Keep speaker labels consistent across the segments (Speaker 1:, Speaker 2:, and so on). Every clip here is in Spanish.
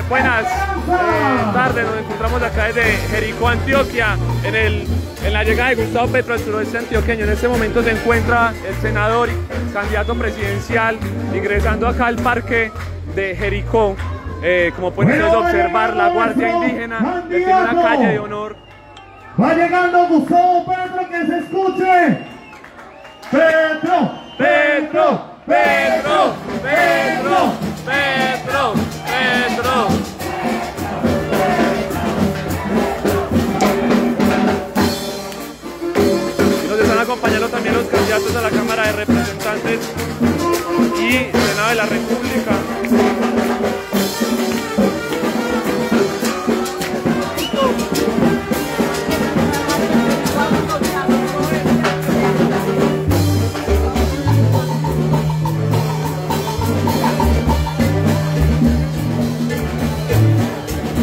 Speaker 1: Buenas tardes, nos encontramos acá desde Jericó, Antioquia, en la llegada de Gustavo Petro al suroeste antioqueño. En este momento se encuentra el senador y candidato presidencial ingresando acá al parque de Jericó. Como pueden ustedes observar, la Guardia Indígena tiene una calle de honor.
Speaker 2: Va llegando Gustavo Petro, que se escuche. Petro,
Speaker 1: Petro, Petro, Petro, Petro, Petro. Y nos están acompañando también los candidatos a la Cámara de Representantes y Senado de la República.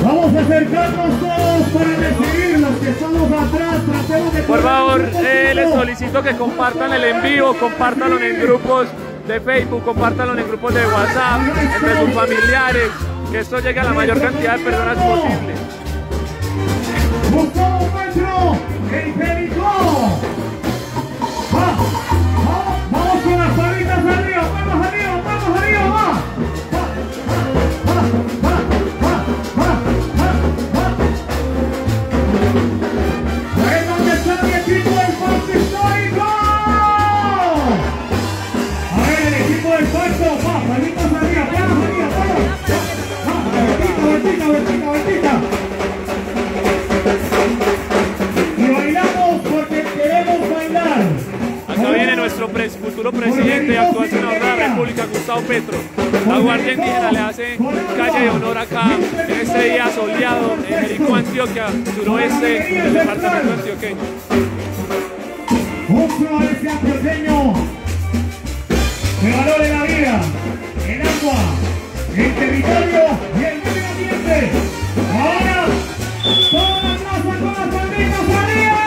Speaker 2: vamos a acercarnos todos para recibir los que estamos atrás. Tratemos de...
Speaker 1: Por favor, les solicito que compartan el en vivo, compártanlo en grupos de Facebook, compártanlo en grupos de WhatsApp, entre sus familiares, que esto llegue a la mayor cantidad de personas posible.
Speaker 2: Gustavo Petro, en Jericó. Vamos con las palitas arriba, vamos arriba, vamos arriba, va. Ahí donde está mi equipo del Pacto Histórico. A ver, el equipo del Pacto, palitas arriba, vamos arriba, vamos. Vueltita, vueltita, vueltita. Y bailamos porque queremos bailar.
Speaker 1: Acá viene nuestro futuro presidente de actual senador de la República, Gustavo Petro. La Guardia Indígena le hace calle de honor acá en este día soleado en Jericó, Antioquia, suroeste del departamento antioqueño.
Speaker 2: Un suroeste antioqueño que valore la vida, el agua, el territorio y el medio ambiente. Ahora, toda la plaza con las banditas arriba.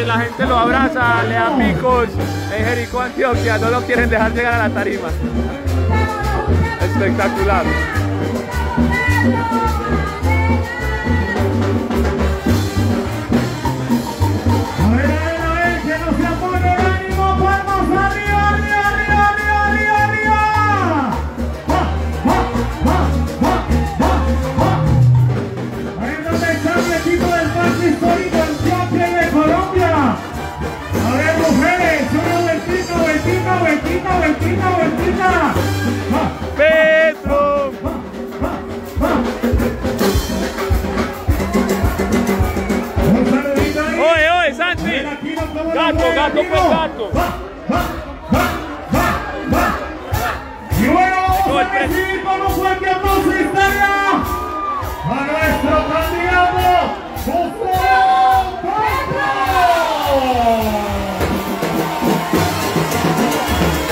Speaker 1: La gente lo abraza, le da picos en Jericó, Antioquia, no lo quieren dejar llegar a la tarima. Espectacular.
Speaker 2: A ver, que no se apone el ánimo, vamos arriba, arriba, arriba, arriba, arriba, arriba. A ver dónde está el equipo del Pacto Histórico Antioquia de Colombia. A ver, mujeres, una vueltita, vueltita, vueltita, vueltita, vueltita.
Speaker 1: Petro.
Speaker 2: Un saludito ahí.
Speaker 1: Oye, oye, Santi. Gato, gato, pues gato.
Speaker 2: Y bueno, vamos a recibir con un fuerte aplauso y historia a nuestro candidato Gustavo Petro.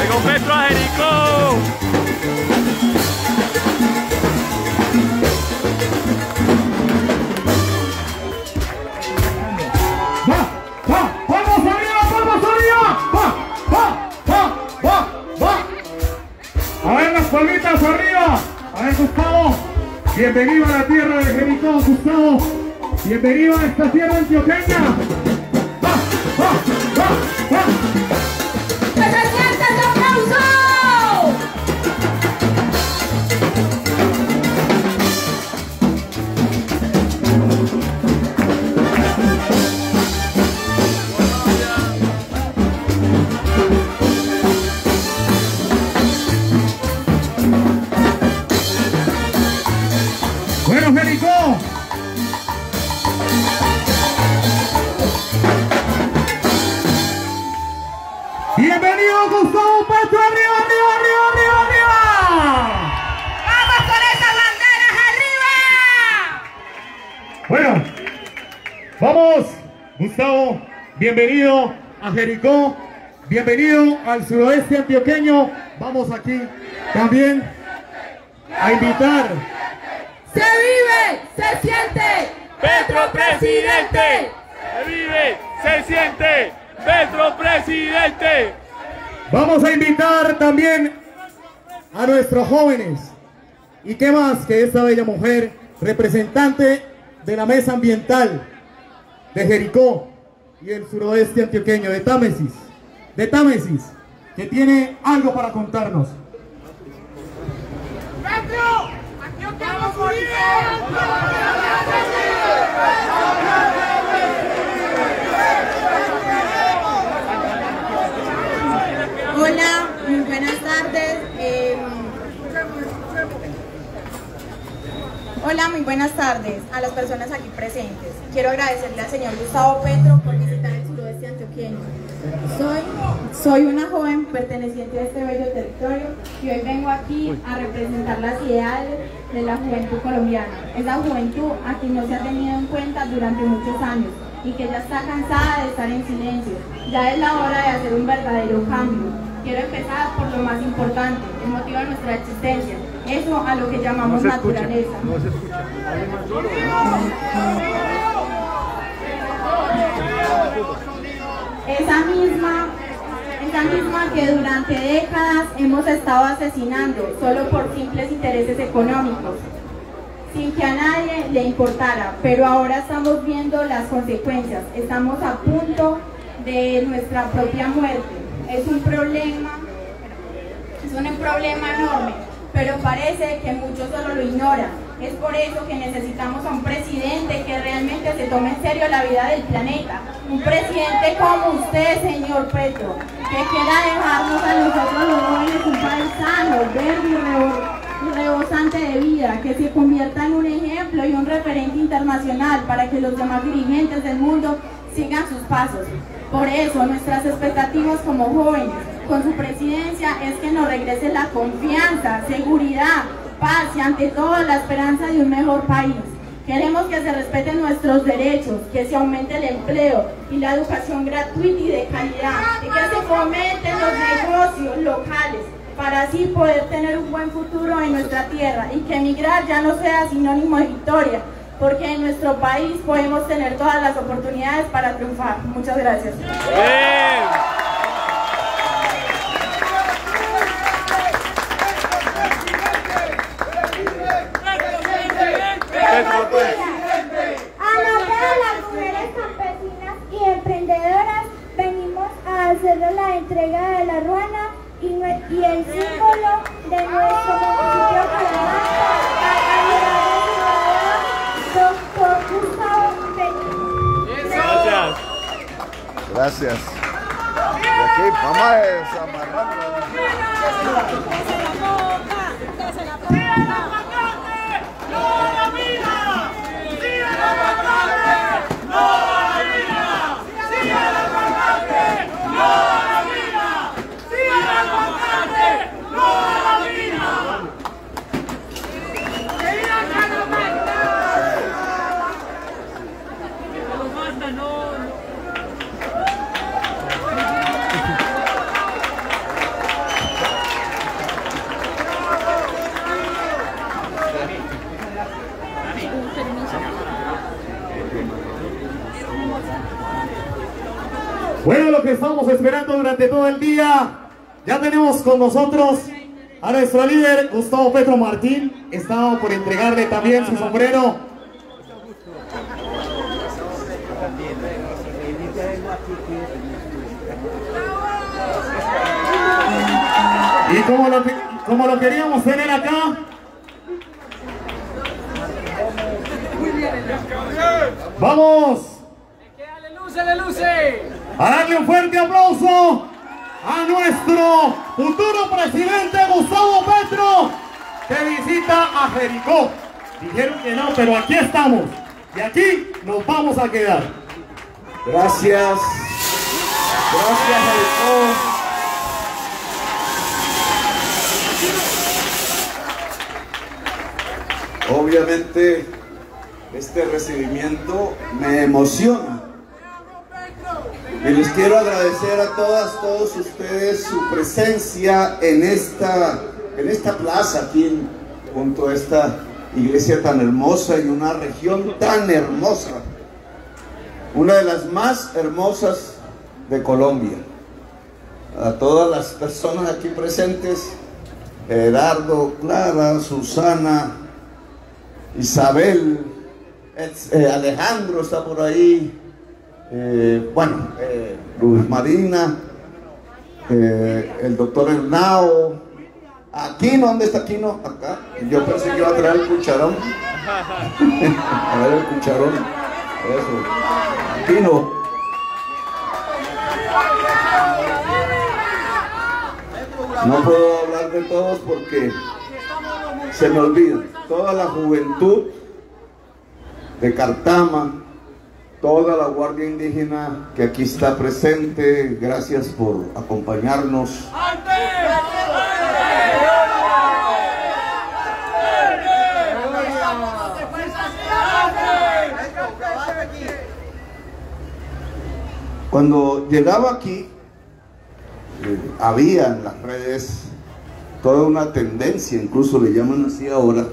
Speaker 1: Llegó Petro a Jericó.
Speaker 2: ¡Vamos arriba, vamos arriba! A ver las palmitas arriba. A ver, Gustavo, bienvenido a la tierra de Jericó, Gustavo. Bienvenido a esta tierra antioqueña.
Speaker 3: ¡Que se sienta ese aplauso!
Speaker 2: Bueno, Jericó. Bienvenido Gustavo Petro, arriba, arriba, arriba, arriba, arriba.
Speaker 3: ¡Vamos con esas banderas arriba!
Speaker 2: Bueno, vamos, Gustavo, bienvenido a Jericó. bienvenido al suroeste antioqueño. Vamos aquí también a invitar.
Speaker 3: Se vive, se siente,
Speaker 1: Petro presidente. Se vive, se siente, Petro presidente.
Speaker 2: Vamos a invitar también a nuestros jóvenes. ¿Y qué más que esta bella mujer, representante de la mesa ambiental de Jericó y el suroeste antioqueño, de Támesis, que tiene algo para contarnos?
Speaker 3: Petro, Antioquia nos vive.
Speaker 4: Hola, muy buenas tardes. Hola, muy buenas tardes a las personas aquí presentes. Quiero agradecerle al señor Gustavo Petro por visitar el suroeste antioqueño. Soy una joven perteneciente a este bello territorio y hoy vengo aquí a representar las ideales de la juventud colombiana. Esa juventud a quien no se ha tenido en cuenta durante muchos años y que ya está cansada de estar en silencio. Ya es la hora de hacer un verdadero cambio. Quiero empezar por lo más importante, el motivo de nuestra existencia, eso a lo que llamamos naturaleza.
Speaker 1: No se escucha.
Speaker 4: Esa misma que durante décadas hemos estado asesinando solo por simples intereses económicos, sin que a nadie le importara, pero ahora estamos viendo las consecuencias, estamos a punto de nuestra propia muerte. Es un problema enorme, pero parece que muchos solo lo ignoran. Es por eso que necesitamos a un presidente que realmente se tome en serio la vida del planeta. Un presidente como usted, señor Petro, que quiera dejarnos a nosotros los jóvenes un país sano, verde y rebosante de vida, que se convierta en un ejemplo y un referente internacional para que los demás dirigentes del mundo sigan sus pasos. Por eso nuestras expectativas como jóvenes con su presidencia es que nos regrese la confianza, seguridad, paz y ante todo la esperanza de un mejor país. Queremos que se respeten nuestros derechos, que se aumente el empleo y la educación gratuita y de calidad, y que se fomenten los negocios locales para así poder tener un buen futuro en nuestra tierra y que emigrar ya no sea sinónimo de victoria, porque en nuestro país podemos tener todas las oportunidades para triunfar. Muchas gracias.
Speaker 5: A nombre de las mujeres campesinas y emprendedoras venimos a hacerle la entrega de la ruana y el símbolo de nuestro municipio Calamanta al doctor Gustavo Petro.
Speaker 6: Gracias. Y aquí vamos a desamarrarlo.
Speaker 2: Bueno, lo que estamos esperando durante todo el día, ya tenemos con nosotros a nuestro líder Gustavo Petro Martín. Estaba por entregarle también su sombrero. Y como lo queríamos tener acá, vamos a darle un fuerte aplauso a nuestro futuro presidente Gustavo Petro, que visita a Jericó. Dijeron que no, pero aquí estamos y aquí nos vamos a quedar.
Speaker 6: Gracias. Gracias, Jericó. Obviamente, este recibimiento me emociona. Y les quiero agradecer a todos ustedes su presencia en esta plaza aquí junto a esta iglesia tan hermosa y una región tan hermosa, una de las más hermosas de Colombia. A todas las personas aquí presentes, Gerardo, Clara, Susana, Isabel, Alejandro está por ahí, Luz Marina, el doctor Hernao, Aquino, ¿dónde está Aquino? Acá. Yo pensé que iba a traer el cucharón. A ver el cucharón. Eso. Aquino. No puedo hablar de todos porque se me olvida. Toda la juventud de Cartama, toda la Guardia Indígena que aquí está presente, gracias por acompañarnos. Cuando llegaba aquí, había en las redes toda una tendencia, incluso le llaman así ahora,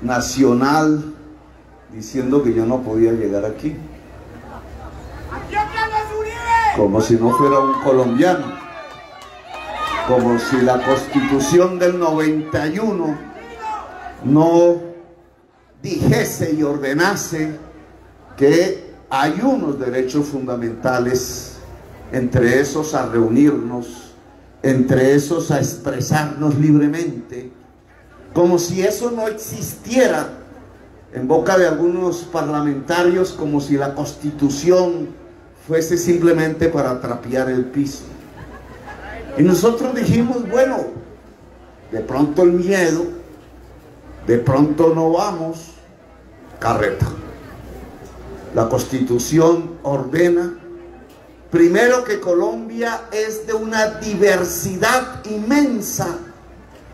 Speaker 6: nacional, diciendo que yo no podía llegar aquí. Como si no fuera un colombiano. Como si la Constitución del 91 no dijese y ordenase que hay unos derechos fundamentales, entre esos a reunirnos, entre esos a expresarnos libremente, como si eso no existiera en boca de algunos parlamentarios, como si la Constitución fuese simplemente para trapear el piso. Y nosotros dijimos, bueno, de pronto el miedo, de pronto no vamos, carreta. La Constitución ordena, primero, que Colombia es de una diversidad inmensa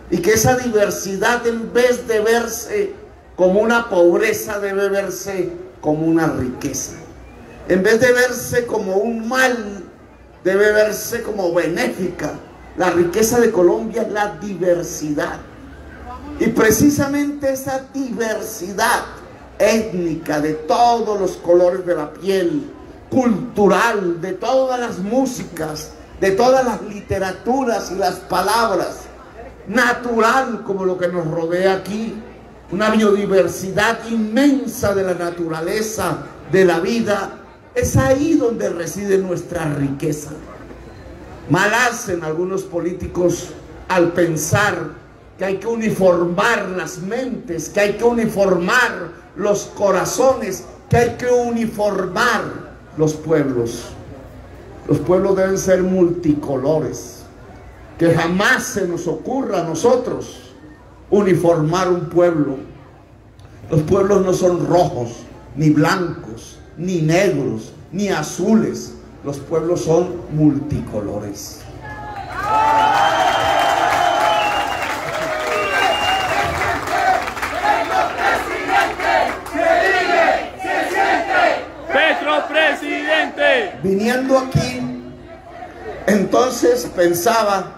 Speaker 6: y que esa diversidad, en vez de verse como una pobreza, debe verse como una riqueza. En vez de verse como un mal, debe verse como benéfica. La riqueza de Colombia es la diversidad. Y precisamente esa diversidad étnica, de todos los colores de la piel, cultural, de todas las músicas, de todas las literaturas y las palabras, natural como lo que nos rodea aquí, una biodiversidad inmensa de la naturaleza, de la vida, es ahí donde reside nuestra riqueza. Mal hacen algunos políticos al pensar que hay que uniformar las mentes, que hay que uniformar los corazones, que hay que uniformar los pueblos. Los pueblos deben ser multicolores. Que jamás se nos ocurra a nosotros uniformar un pueblo. Los pueblos no son rojos, ni blancos, ni negros, ni azules. Los pueblos son multicolores.
Speaker 1: ¡Petro presidente!
Speaker 6: Viniendo aquí, entonces pensaba,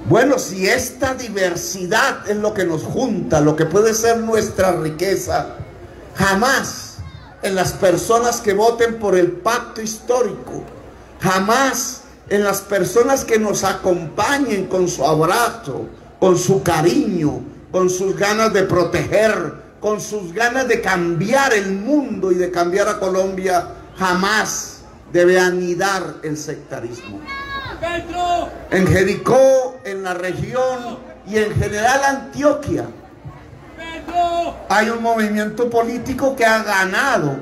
Speaker 6: bueno, si esta diversidad es lo que nos junta, lo que puede ser nuestra riqueza, jamás en las personas que voten por el pacto histórico, jamás en las personas que nos acompañen con su abrazo, con su cariño, con sus ganas de proteger, con sus ganas de cambiar el mundo y de cambiar a Colombia, jamás debe anidar el sectarismo. En Jericó, en la región y en general Antioquia, hay un movimiento político que ha ganado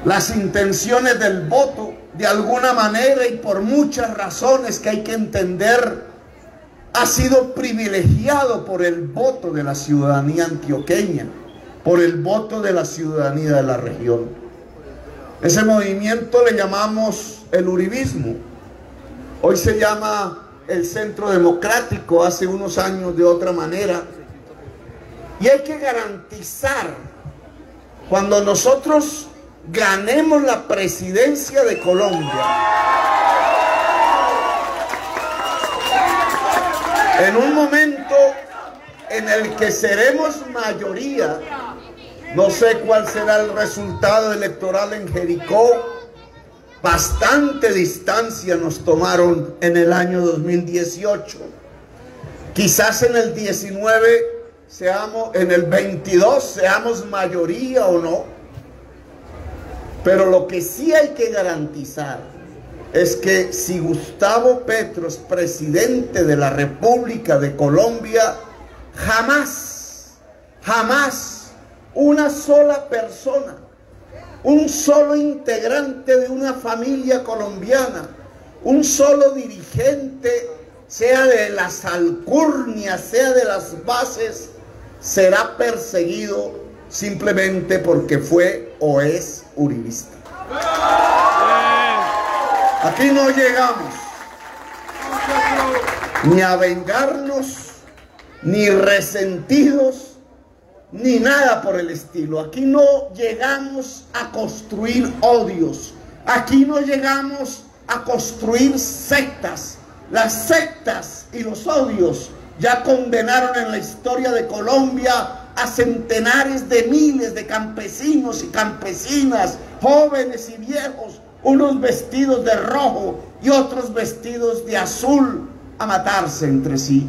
Speaker 6: las intenciones del voto de alguna manera y por muchas razones que hay que entender. Ha sido privilegiado por el voto de la ciudadanía antioqueña, por el voto de la ciudadanía de la región. Ese movimiento le llamamos el uribismo. Hoy se llama el Centro Democrático, hace unos años de otra manera. Y hay que garantizar, cuando nosotros ganemos la presidencia de Colombia. En un momento en el que seremos mayoría, no sé cuál será el resultado electoral en Jericó. Bastante distancia nos tomaron en el año 2018. Quizás en el 19 seamos, en el 22 seamos mayoría o no. Pero lo que sí hay que garantizar es que si Gustavo Petro es presidente de la República de Colombia, jamás una sola persona, un solo integrante de una familia colombiana, un solo dirigente, sea de las alcurnias, sea de las bases, será perseguido simplemente porque fue o es uribista. Aquí no llegamos ni a vengarnos, ni resentidos, ni nada por el estilo. Aquí no llegamos a construir odios. Aquí no llegamos a construir sectas. Las sectas y los odios ya condenaron en la historia de Colombia a centenares de miles de campesinos y campesinas, jóvenes y viejos, unos vestidos de rojo y otros vestidos de azul, a matarse entre sí.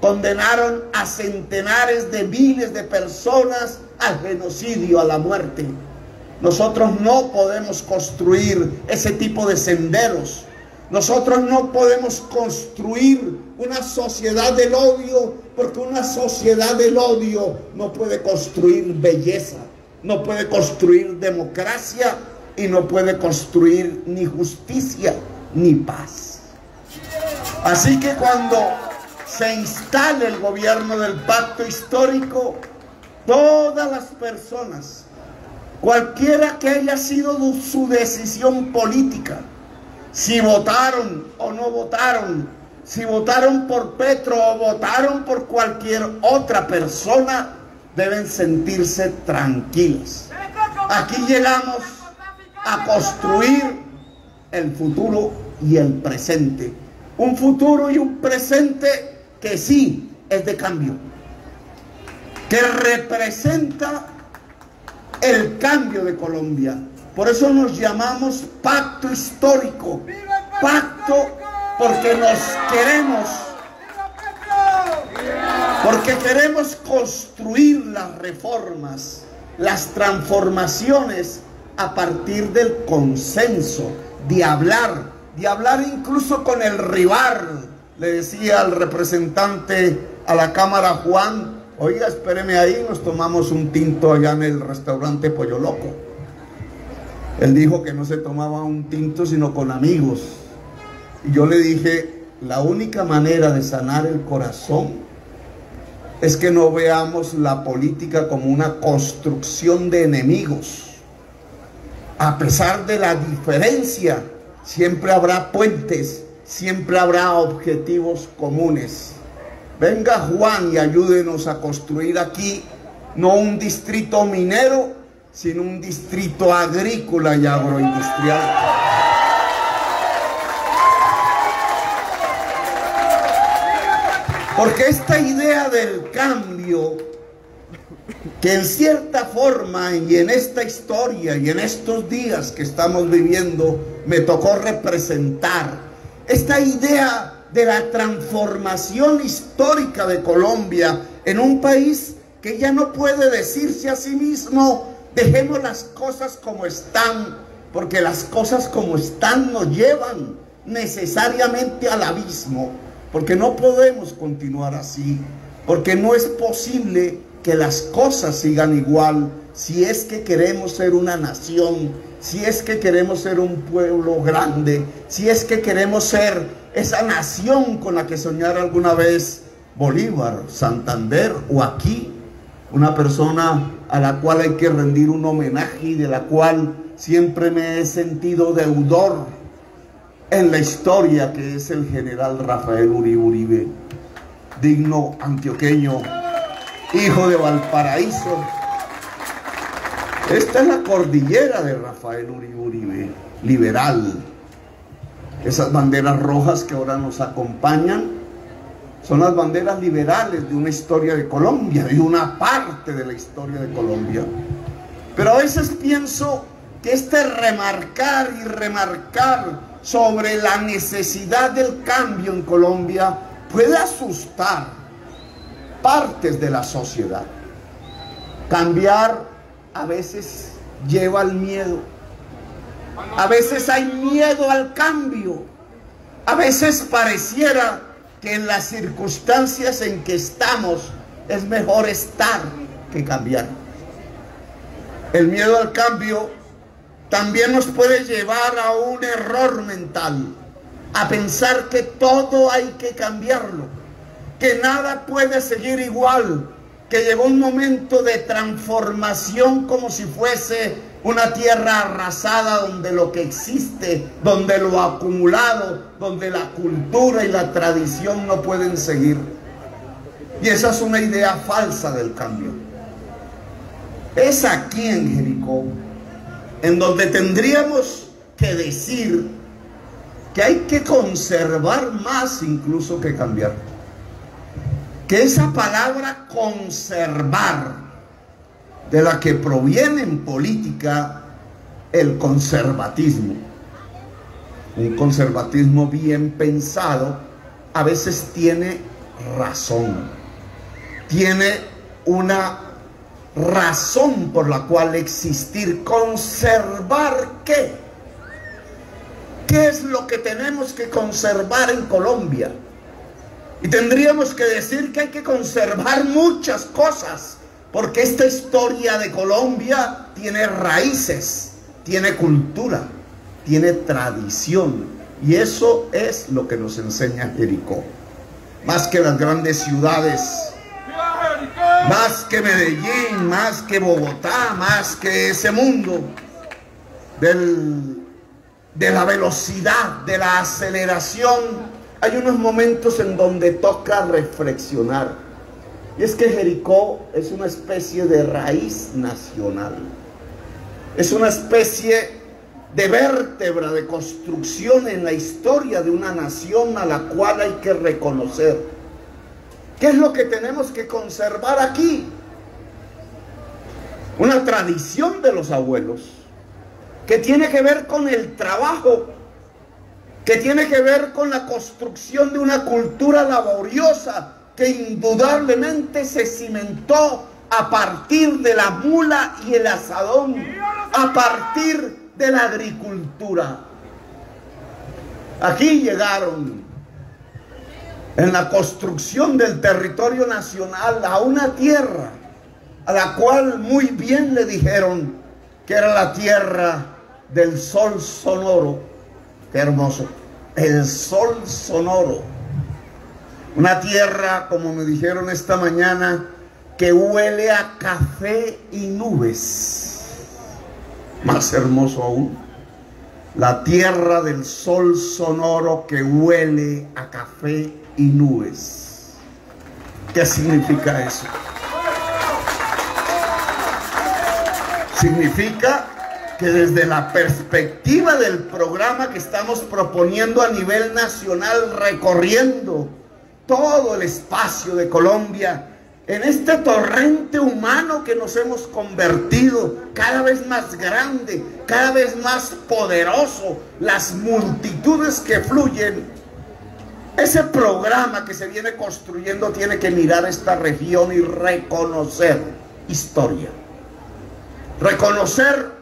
Speaker 6: Condenaron a centenares de miles de personas al genocidio, a la muerte. Nosotros no podemos construir ese tipo de senderos. Nosotros no podemos construir una sociedad del odio, porque una sociedad del odio no puede construir belleza, no puede construir democracia y no puede construir ni justicia ni paz. Así que cuando se instale el gobierno del pacto histórico, todas las personas, cualquiera que haya sido su decisión política, si votaron o no votaron, si votaron por Petro o votaron por cualquier otra persona, deben sentirse tranquilos. Aquí llegamos a construir el futuro y el presente. Un futuro y un presente que sí es de cambio, que representa el cambio de Colombia. Por eso nos llamamos pacto histórico. Pacto porque nos queremos, porque queremos construir las reformas, las transformaciones a partir del consenso, de hablar incluso con el rival. Le decía al representante a la Cámara, Juan, oiga, espéreme ahí, nos tomamos un tinto allá en el restaurante Pollo Loco. Él dijo que no se tomaba un tinto sino con amigos. Y yo le dije, la única manera de sanar el corazón es que no veamos la política como una construcción de enemigos. A pesar de la diferencia, siempre habrá puentes, siempre habrá objetivos comunes. Venga Juan y ayúdenos a construir aquí no un distrito minero, sino un distrito agrícola y agroindustrial. Porque esta idea del cambio, que en cierta forma y en esta historia y en estos días que estamos viviendo me tocó representar, esta idea de la transformación histórica de Colombia en un país que ya no puede decirse a sí mismo, dejemos las cosas como están, porque las cosas como están nos llevan necesariamente al abismo, porque no podemos continuar así, porque no es posible que las cosas sigan igual si es que queremos ser una nación, si es que queremos ser un pueblo grande, si es que queremos ser esa nación con la que soñara alguna vez Bolívar, Santander o aquí, una persona a la cual hay que rendir un homenaje y de la cual siempre me he sentido deudor en la historia, que es el general Rafael Uribe Uribe, digno antioqueño, hijo de Valparaíso, Esta es la cordillera de Rafael Uribe, liberal. Esas banderas rojas que ahora nos acompañan son las banderas liberales de una historia de Colombia, de una parte de la historia de Colombia. Pero a veces pienso que este remarcar y remarcar sobre la necesidad del cambio en Colombia puede asustar partes de la sociedad. Cambiar a veces lleva al miedo. A veces hay miedo al cambio. A veces pareciera que en las circunstancias en que estamos es mejor estar que cambiar. El miedo al cambio también nos puede llevar a un error mental, a pensar que todo hay que cambiarlo, que nada puede seguir igual, que llegó un momento de transformación como si fuese una tierra arrasada donde lo que existe, donde lo acumulado, donde la cultura y la tradición no pueden seguir. Y esa es una idea falsa del cambio. Es aquí en Jericó en donde tendríamos que decir que hay que conservar más incluso que cambiar. Que esa palabra conservar, de la que proviene en política el conservatismo, un conservatismo bien pensado, a veces tiene razón, tiene una razón por la cual existir. ¿Conservar qué? ¿Qué es lo que tenemos que conservar en Colombia? Y tendríamos que decir que hay que conservar muchas cosas, porque esta historia de Colombia tiene raíces, tiene cultura, tiene tradición, y eso es lo que nos enseña Jericó. Más que las grandes ciudades, más que Medellín, más que Bogotá, más que ese mundo de la velocidad, de la aceleración, hay unos momentos en donde toca reflexionar. Y es que Jericó es una especie de raíz nacional. Es una especie de vértebra, de construcción en la historia de una nación a la cual hay que reconocer. ¿Qué es lo que tenemos que conservar aquí? Una tradición de los abuelos, que tiene que ver con el trabajo, que tiene que ver con la construcción de una cultura laboriosa que indudablemente se cimentó a partir de la mula y el asadón, a partir de la agricultura. Aquí llegaron en la construcción del territorio nacional a una tierra a la cual muy bien le dijeron que era la tierra del sol sonoro. Qué hermoso, el sol sonoro. Una tierra, como me dijeron esta mañana, que huele a café y nubes. Más hermoso aún, la tierra del sol sonoro que huele a café y nubes. ¿Qué significa eso? Significa que desde la perspectiva del programa que estamos proponiendo a nivel nacional, recorriendo todo el espacio de Colombia, en este torrente humano que nos hemos convertido, cada vez más grande, cada vez más poderoso, las multitudes que fluyen, ese programa que se viene construyendo tiene que mirar esta región y reconocer historia, reconocer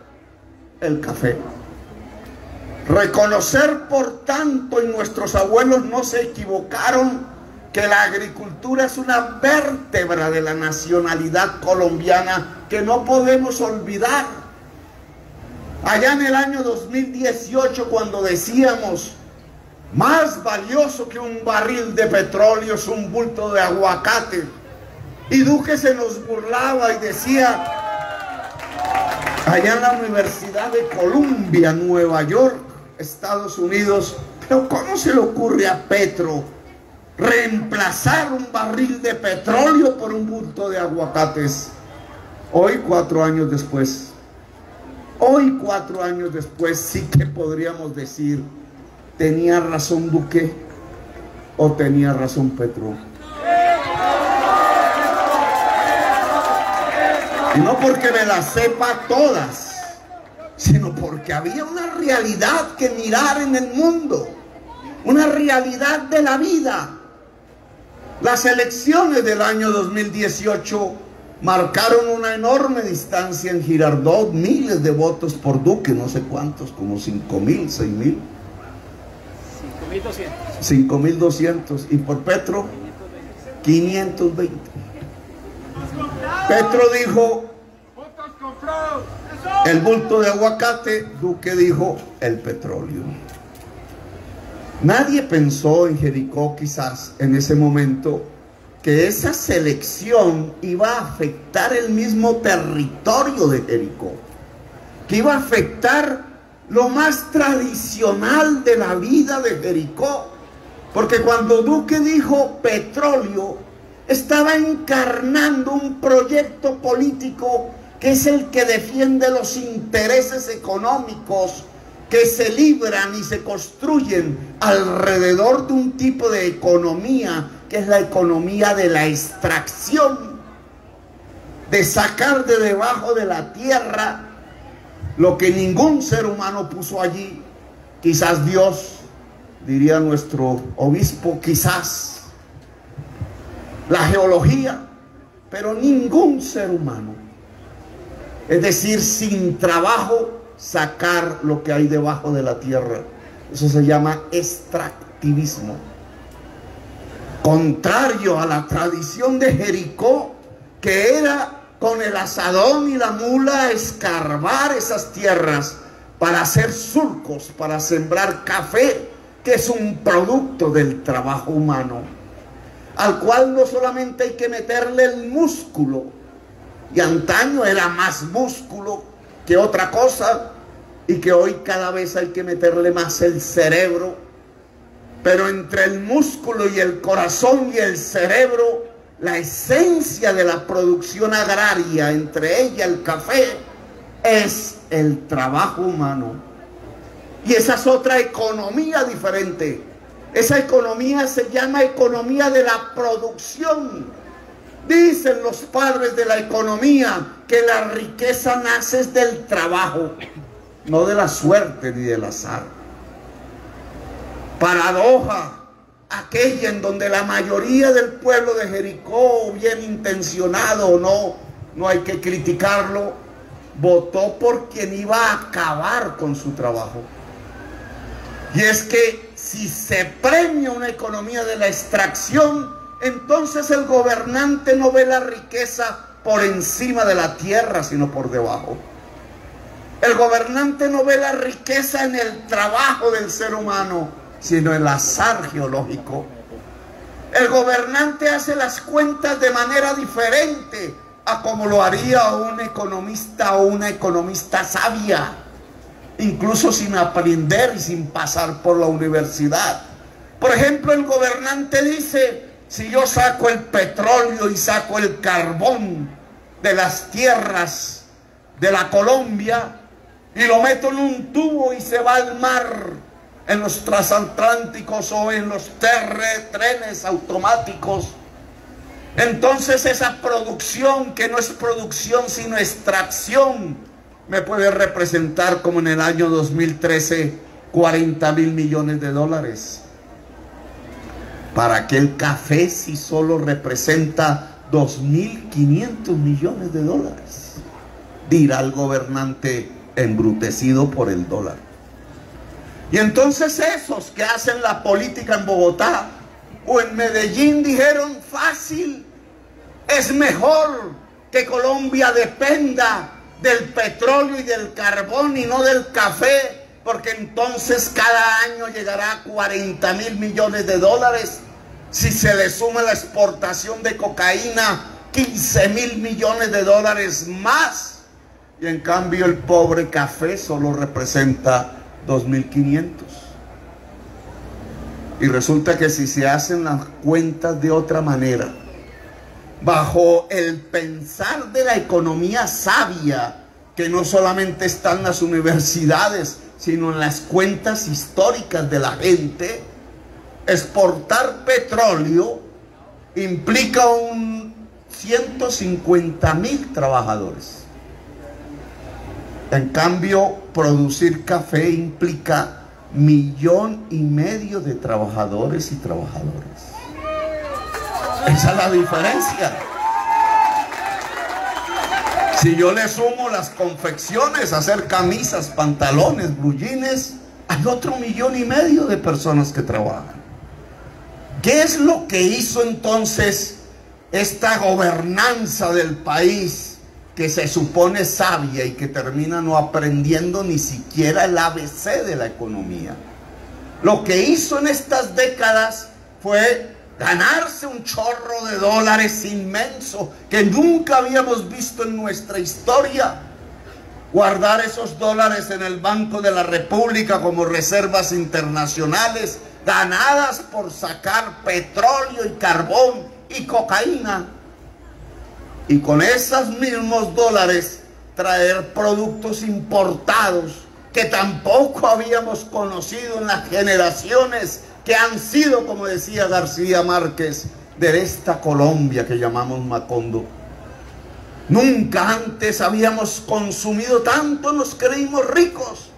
Speaker 6: el café, reconocer por tanto, y nuestros abuelos no se equivocaron, que la agricultura es una vértebra de la nacionalidad colombiana que no podemos olvidar. Allá en el año 2018, cuando decíamos más valioso que un barril de petróleo es un bulto de aguacate, y Duque se nos burlaba y decía, allá en la Universidad de Columbia, Nueva York, Estados Unidos, pero ¿cómo se le ocurre a Petro reemplazar un barril de petróleo por un bulto de aguacates? Hoy, 4 años después, Hoy, 4 años después, sí que podríamos decir, ¿tenía razón Duque o tenía razón Petro? Y no porque me las sepa todas, sino porque había una realidad que mirar en el mundo, una realidad de la vida. Las elecciones del año 2018 marcaron una enorme distancia en Girardot, miles de votos por Duque, no sé cuántos, como 5.000, 6.000. 5.200. Y por Petro, 520. Petro dijo el bulto de aguacate, Duque dijo el petróleo. Nadie pensó en Jericó quizás en ese momento que esa selección iba a afectar el mismo territorio de Jericó, que iba a afectar lo más tradicional de la vida de Jericó, porque cuando Duque dijo petróleo, estaba encarnando un proyecto político que es el que defiende los intereses económicos que se libran y se construyen alrededor de un tipo de economía que es la economía de la extracción, de sacar de debajo de la tierra lo que ningún ser humano puso allí. Quizás Dios, diría nuestro obispo, quizás la geología, pero ningún ser humano. Es decir, sin trabajo, sacar lo que hay debajo de la tierra. Eso se llama extractivismo. Contrario a la tradición de Jericó, que era con el asadón y la mula escarbar esas tierras para hacer surcos, para sembrar café, que es un producto del trabajo humano, al cual no solamente hay que meterle el músculo, y antaño era más músculo que otra cosa, y que hoy cada vez hay que meterle más el cerebro, pero entre el músculo y el corazón y el cerebro, la esencia de la producción agraria, entre ella el café, es el trabajo humano. Y esa es otra economía diferente. Esa economía se llama economía de la producción. Dicen los padres de la economía que la riqueza nace del trabajo, no de la suerte ni del azar. Paradoja aquella en donde la mayoría del pueblo de Jericó, bien intencionado o no, no hay que criticarlo, votó por quien iba a acabar con su trabajo. Y es que si se premia una economía de la extracción, entonces el gobernante no ve la riqueza por encima de la tierra, sino por debajo. El gobernante no ve la riqueza en el trabajo del ser humano, sino en el azar geológico. El gobernante hace las cuentas de manera diferente a como lo haría un economista o una economista sabia, incluso sin aprender y sin pasar por la universidad. Por ejemplo, el gobernante dice: si yo saco el petróleo y saco el carbón de las tierras de la Colombia y lo meto en un tubo y se va al mar, en los transatlánticos o en los trenes automáticos, entonces esa producción, que no es producción sino extracción, me puede representar, como en el año 2013, 40.000 millones de dólares. Para aquel café si solo representa 2.500 millones de dólares, dirá el gobernante embrutecido por el dólar. Y entonces esos que hacen la política en Bogotá o en Medellín dijeron: fácil, es mejor que Colombia dependa del petróleo y del carbón y no del café, porque entonces cada año llegará a 40.000 millones de dólares. Si se le suma la exportación de cocaína, 15.000 millones de dólares más. Y en cambio el pobre café solo representa 2.500. Y resulta que si se hacen las cuentas de otra manera, bajo el pensar de la economía sabia, que no solamente está en las universidades, sino en las cuentas históricas de la gente. Exportar petróleo implica 150.000 trabajadores. En cambio, producir café implica 1,5 millones de trabajadores y trabajadoras. Esa es la diferencia. Si yo le sumo las confecciones, hacer camisas, pantalones, blue jeans, hay otro 1,5 millones de personas que trabajan. ¿Qué es lo que hizo entonces esta gobernanza del país, que se supone sabia y que termina no aprendiendo ni siquiera el ABC de la economía? Lo que hizo en estas décadas fue ganarse un chorro de dólares inmenso que nunca habíamos visto en nuestra historia. Guardar esos dólares en el Banco de la República como reservas internacionales, ganadas por sacar petróleo y carbón y cocaína. Y con esos mismos dólares traer productos importados que tampoco habíamos conocido en las generaciones que han sido, como decía García Márquez, de esta Colombia que llamamos Macondo. Nunca antes habíamos consumido tanto, nos creímos ricos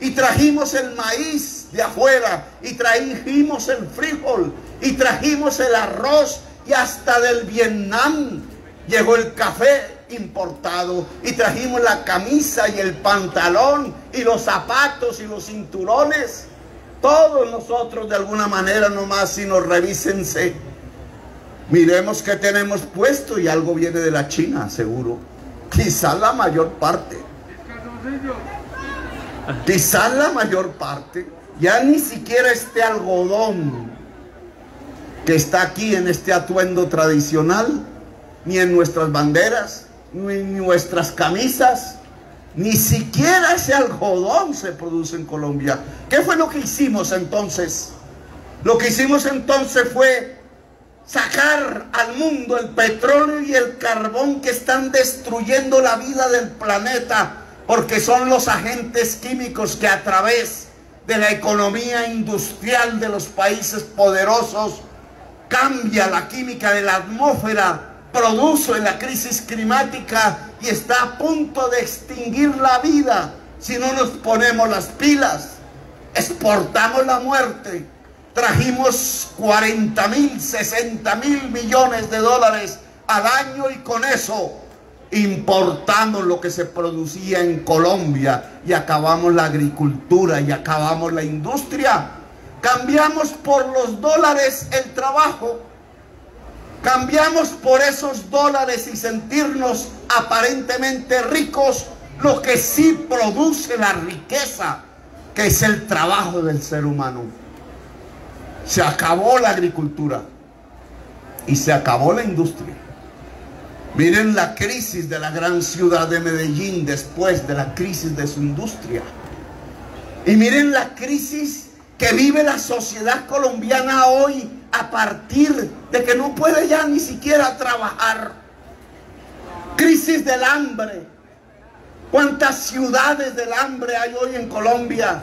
Speaker 6: y trajimos el maíz de afuera, y trajimos el frijol, y trajimos el arroz, y hasta del Vietnam llegó el café importado, y trajimos la camisa y el pantalón y los zapatos y los cinturones. Todos nosotros de alguna manera nomás, si nos revísense, miremos qué tenemos puesto y algo viene de la China, seguro. Quizás la mayor parte. Quizás la mayor parte. Ya ni siquiera este algodón que está aquí en este atuendo tradicional, ni en nuestras banderas, ni en nuestras camisas, ni siquiera ese algodón se produce en Colombia. ¿Qué fue lo que hicimos entonces? Lo que hicimos entonces fue sacar al mundo el petróleo y el carbón que están destruyendo la vida del planeta, porque son los agentes químicos que a través de la economía industrial de los países poderosos cambia la química de la atmósfera, produce la crisis climática y está a punto de extinguir la vida si no nos ponemos las pilas. Exportamos la muerte. Trajimos 40.000, 60.000 millones de dólares al año y con eso importamos lo que se producía en Colombia y acabamos la agricultura y acabamos la industria. Cambiamos por los dólares el trabajo. Cambiamos por esos dólares y sentirnos aparentemente ricos lo que sí produce la riqueza, que es el trabajo del ser humano. Se acabó la agricultura y se acabó la industria. Miren la crisis de la gran ciudad de Medellín después de la crisis de su industria. Y miren la crisis que vive la sociedad colombiana hoy a partir de que no puede ya ni siquiera trabajar. Crisis del hambre. ¿Cuántas ciudades del hambre hay hoy en Colombia?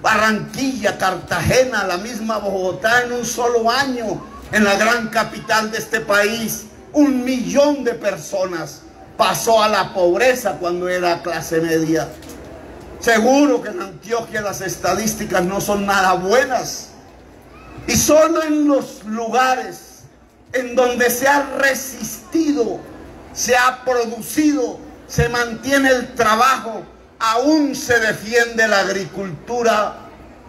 Speaker 6: Barranquilla, Cartagena, la misma Bogotá, en un solo año, en la gran capital de este país, 1 millón de personas pasó a la pobreza cuando era clase media. Seguro que en Antioquia las estadísticas no son nada buenas. Y solo en los lugares en donde se ha resistido, se ha producido, se mantiene el trabajo, aún se defiende la agricultura,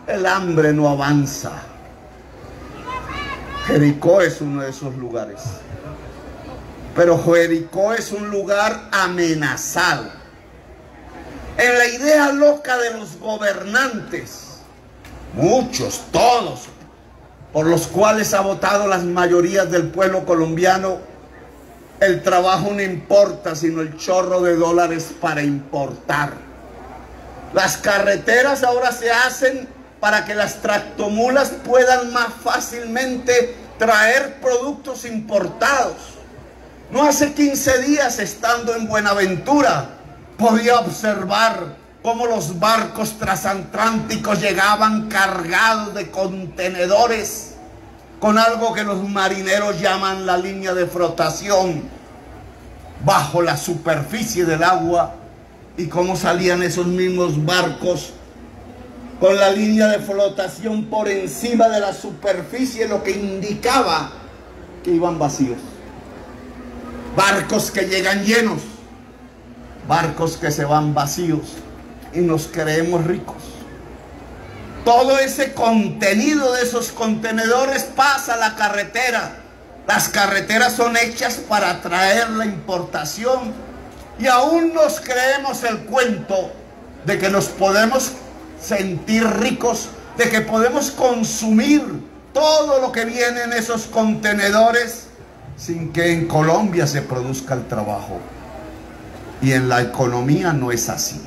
Speaker 6: el hambre no avanza. Jericó es uno de esos lugares. Pero Jericó es un lugar amenazado. En la idea loca de los gobernantes, muchos, todos, por los cuales ha votado las mayorías del pueblo colombiano, el trabajo no importa, sino el chorro de dólares para importar. Las carreteras ahora se hacen para que las tractomulas puedan más fácilmente traer productos importados. No hace 15 días, estando en Buenaventura, podía observar cómo los barcos transatlánticos llegaban cargados de contenedores con algo que los marineros llaman la línea de flotación bajo la superficie del agua, y cómo salían esos mismos barcos con la línea de flotación por encima de la superficie, lo que indicaba que iban vacíos. Barcos que llegan llenos, barcos que se van vacíos, y nos creemos ricos. Todo ese contenido de esos contenedores pasa a la carretera. Las carreteras son hechas para traer la importación, y aún nos creemos el cuento de que nos podemos sentir ricos, de que podemos consumir todo lo que viene en esos contenedores sin que en Colombia se produzca el trabajo. Y en la economía no es así.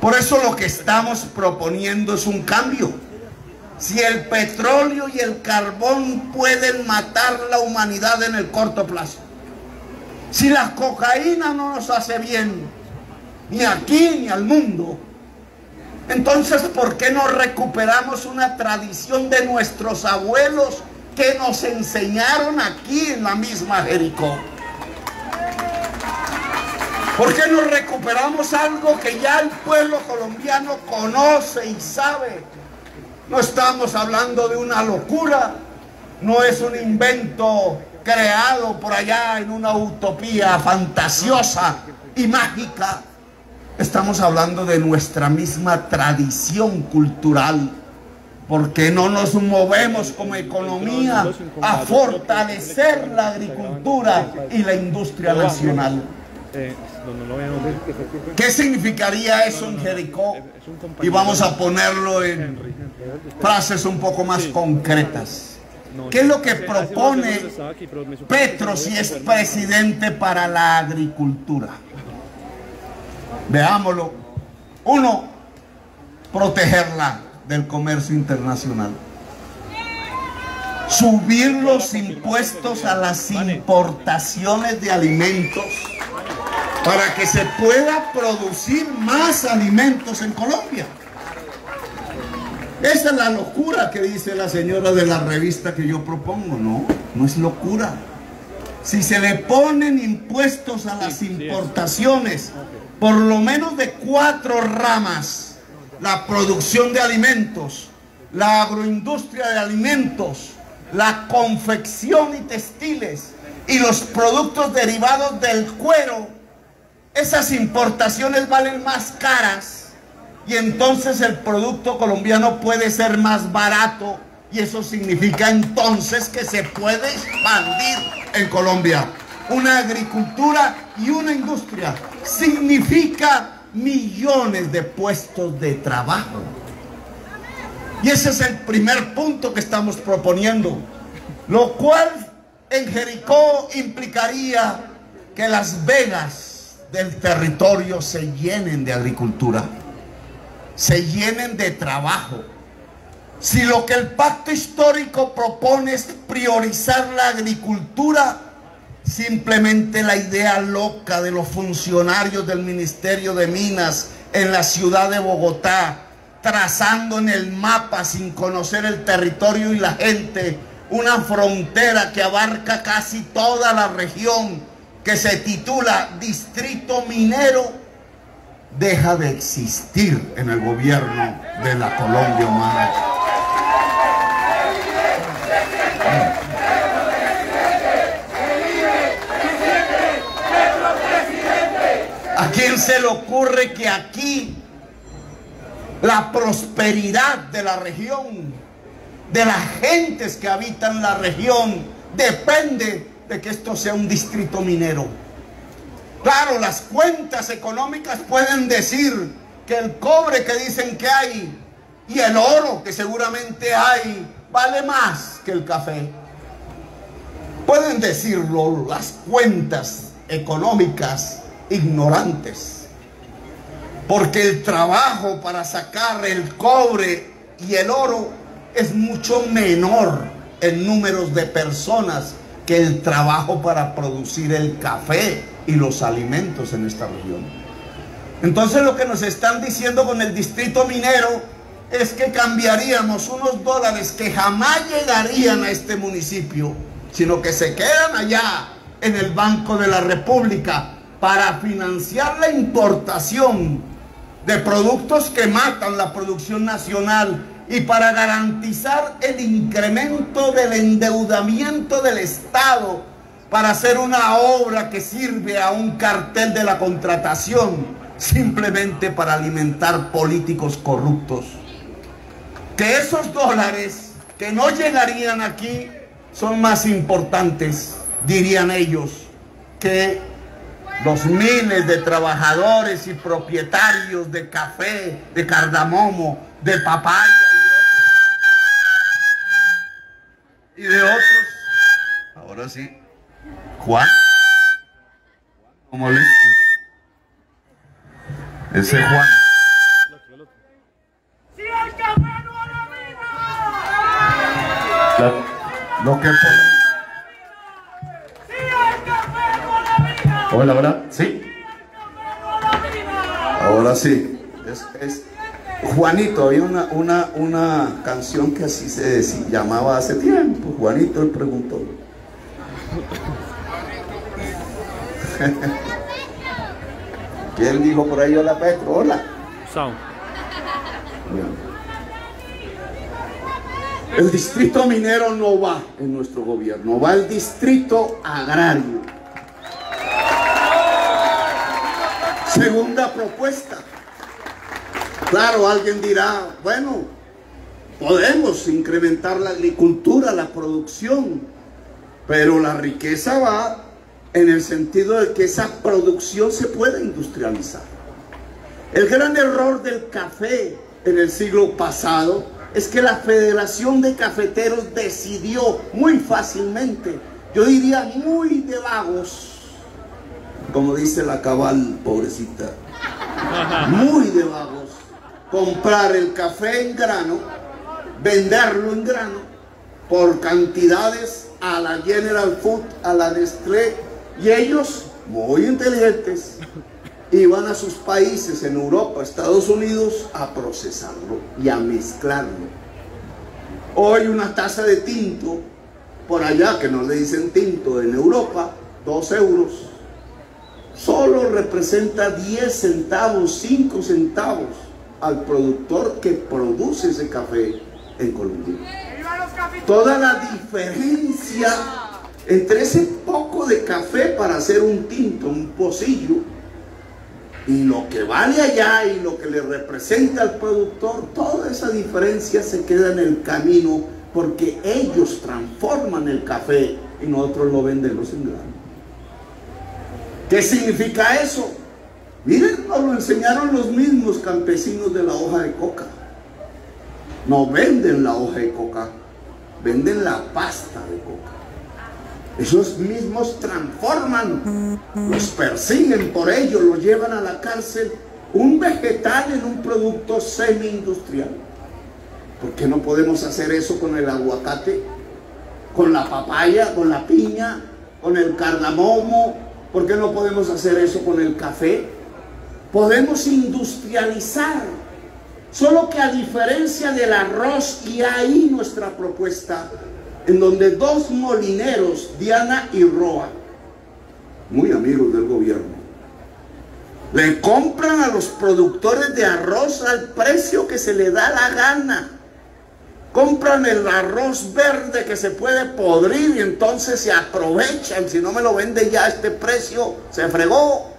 Speaker 6: Por eso lo que estamos proponiendo es un cambio. Si el petróleo y el carbón pueden matar la humanidad en el corto plazo, si la cocaína no nos hace bien, ni aquí ni al mundo, entonces ¿por qué no recuperamos una tradición de nuestros abuelos que nos enseñaron aquí en la misma Jericó? ¿Por qué no recuperamos algo que ya el pueblo colombiano conoce y sabe? No estamos hablando de una locura, no es un invento creado por allá en una utopía fantasiosa y mágica. Estamos hablando de nuestra misma tradición cultural. ¿Por qué no nos movemos como economía a fortalecer la agricultura y la industria nacional? ¿Qué significaría eso en Jericó? Y vamos a ponerlo en frases un poco más concretas. ¿Qué es lo que propone Petro si es presidente para la agricultura? Veámoslo. 1. Protegerla del comercio internacional. Subir los impuestos a las importaciones de alimentos para que se pueda producir más alimentos en Colombia. Esa es la locura que dice la señora de la revista que yo propongo. No, no es locura. Si se le ponen impuestos a las importaciones, por lo menos de 4 ramas, la producción de alimentos, la agroindustria de alimentos, la confección y textiles y los productos derivados del cuero, esas importaciones valen más caras, y entonces el producto colombiano puede ser más barato, y eso significa entonces que se puede expandir en Colombia. Una agricultura y una industria significa millones de puestos de trabajo. Y ese es el primer punto que estamos proponiendo, lo cual en Jericó implicaría que las vegas del territorio se llenen de agricultura, se llenen de trabajo. Si lo que el pacto histórico propone es priorizar la agricultura, simplemente la idea loca de los funcionarios del Ministerio de Minas en la ciudad de Bogotá, trazando en el mapa sin conocer el territorio y la gente una frontera que abarca casi toda la región, que se titula Distrito Minero, deja de existir en el gobierno de la Colombia humana. ¿A quién se le ocurre que aquí la prosperidad de la región, de las gentes que habitan la región, depende de que esto sea un distrito minero? Claro, las cuentas económicas pueden decir que el cobre que dicen que hay y el oro que seguramente hay vale más que el café. Pueden decirlo las cuentas económicas ignorantes, porque el trabajo para sacar el cobre y el oro es mucho menor en números de personas que el trabajo para producir el café y los alimentos en esta región. Entonces lo que nos están diciendo con el distrito minero es que cambiaríamos unos dólares que jamás llegarían a este municipio, sino que se quedan allá en el Banco de la República para financiar la importación de productos que matan la producción nacional y para garantizar el incremento del endeudamiento del Estado para hacer una obra que sirve a un cartel de la contratación, simplemente para alimentar políticos corruptos. Que esos dólares que no llegarían aquí son más importantes, dirían ellos, que los miles de trabajadores y propietarios de café, de cardamomo, de papaya y de otros. Ahora sí, Juan, no molestes. Ese Juan.
Speaker 3: ¡Si el café no a la vida!
Speaker 6: Lo que
Speaker 3: ¡Si el café no a la vida!
Speaker 6: Hola, hola, sí. Ahora sí. Es Juanito, había una canción que así se llamaba hace tiempo. Juanito el preguntó. ¿Quién dijo por ahí hola, Petro? Hola. El distrito minero no va en nuestro gobierno, va el distrito agrario. Segunda propuesta. Claro, alguien dirá, bueno, podemos incrementar la agricultura, la producción, pero la riqueza va en el sentido de que esa producción se puede industrializar. El gran error del café en el siglo pasado es que la Federación de Cafeteros decidió muy fácilmente, yo diría muy de vagos, como dice la Cabal, pobrecita, muy de vagos, comprar el café en grano, venderlo en grano por cantidades a la General Food, a la Nestlé, y ellos, muy inteligentes, iban a sus países en Europa, Estados Unidos, a procesarlo y a mezclarlo. Hoy una taza de tinto, por allá que no le dicen tinto, en Europa, 2 euros, solo representa 10 centavos, 5 centavos al productor que produce ese café en Colombia. Toda la diferencia entre ese poco de café para hacer un tinto, un pocillo, y lo que vale allá y lo que le representa al productor, toda esa diferencia se queda en el camino porque ellos transforman el café y nosotros lo vendemos en grano. ¿Qué significa eso? Miren, nos lo enseñaron los mismos campesinos de la hoja de coca. No venden la hoja de coca, venden la pasta de coca. Esos mismos transforman, los persiguen por ello, los llevan a la cárcel, un vegetal en un producto semi-industrial. ¿Por qué no podemos hacer eso con el aguacate, con la papaya, con la piña, con el cardamomo? ¿Por qué no podemos hacer eso con el café? Podemos industrializar, solo que a diferencia del arroz, y ahí nuestra propuesta, en donde 2 molineros, Diana y Roa, muy amigos del gobierno, le compran a los productores de arroz al precio que se le da la gana. Compran el arroz verde que se puede podrir y entonces se aprovechan. Si no me lo vende ya a este precio, se fregó.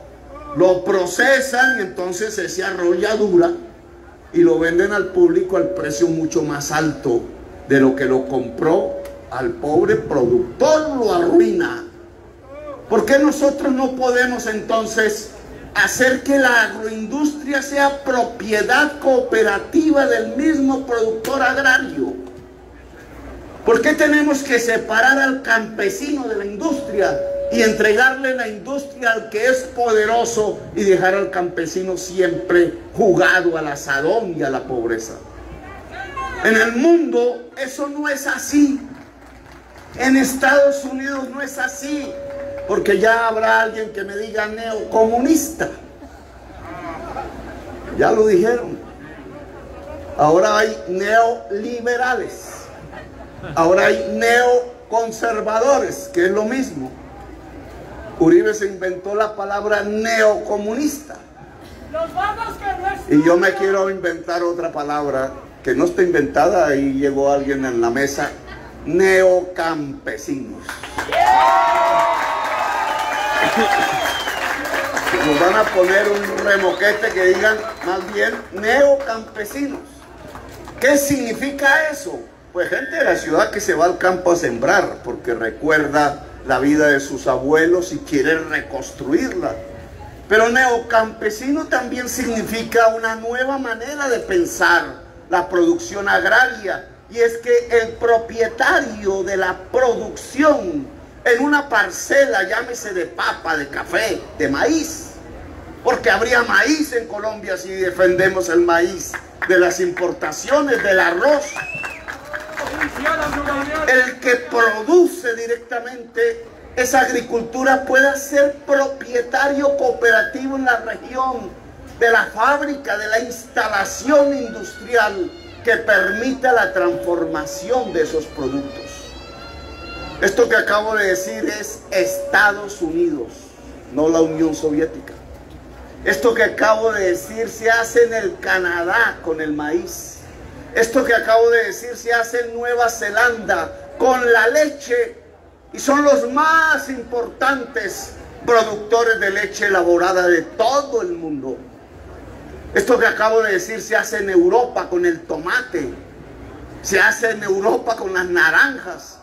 Speaker 6: Lo procesan y entonces ese arroz ya dura y lo venden al público al precio mucho más alto de lo que lo compró. Al pobre productor lo arruina. ¿Por qué nosotros no podemos entonces hacer que la agroindustria sea propiedad cooperativa del mismo productor agrario? ¿Por qué tenemos que separar al campesino de la industria y entregarle la industria al que es poderoso y dejar al campesino siempre jugado al asadón y a la pobreza? En el mundo eso no es así. En Estados Unidos no es así, porque ya habrá alguien que me diga neocomunista. Ya lo dijeron. Ahora hay neoliberales. Ahora hay neoconservadores, que es lo mismo. Uribe se inventó la palabra neocomunista.
Speaker 3: Los vagos que no estudian.
Speaker 6: Y yo me quiero inventar otra palabra que no está inventada. Ahí llegó alguien en la mesa. Neocampesinos. Nos van a poner un remoquete que digan más bien neocampesinos. ¿Qué significa eso? Pues gente de la ciudad que se va al campo a sembrar porque recuerda la vida de sus abuelos y quiere reconstruirla. Pero neocampesino también significa una nueva manera de pensar la producción agraria, y es que el propietario de la producción en una parcela, llámese de papa, de café, de maíz, porque habría maíz en Colombia si defendemos el maíz, de las importaciones del arroz. El que produce directamente esa agricultura pueda ser propietario cooperativo en la región de la fábrica, de la instalación industrial que permita la transformación de esos productos. Esto que acabo de decir es Estados Unidos, no la Unión Soviética. Esto que acabo de decir se hace en el Canadá con el maíz. Esto que acabo de decir se hace en Nueva Zelanda con la leche, y son los más importantes productores de leche elaborada de todo el mundo. Esto que acabo de decir se hace en Europa con el tomate, se hace en Europa con las naranjas,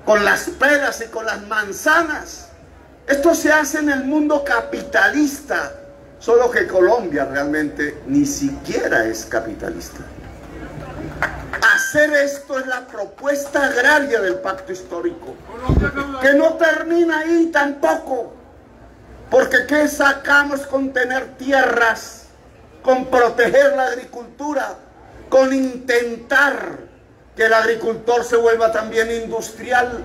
Speaker 6: con las peras y con las manzanas. Esto se hace en el mundo capitalista, solo que Colombia realmente ni siquiera es capitalista. Hacer esto es la propuesta agraria del pacto histórico, que no termina ahí tampoco, porque ¿qué sacamos con tener tierras, con proteger la agricultura, con intentar que el agricultor se vuelva también industrial,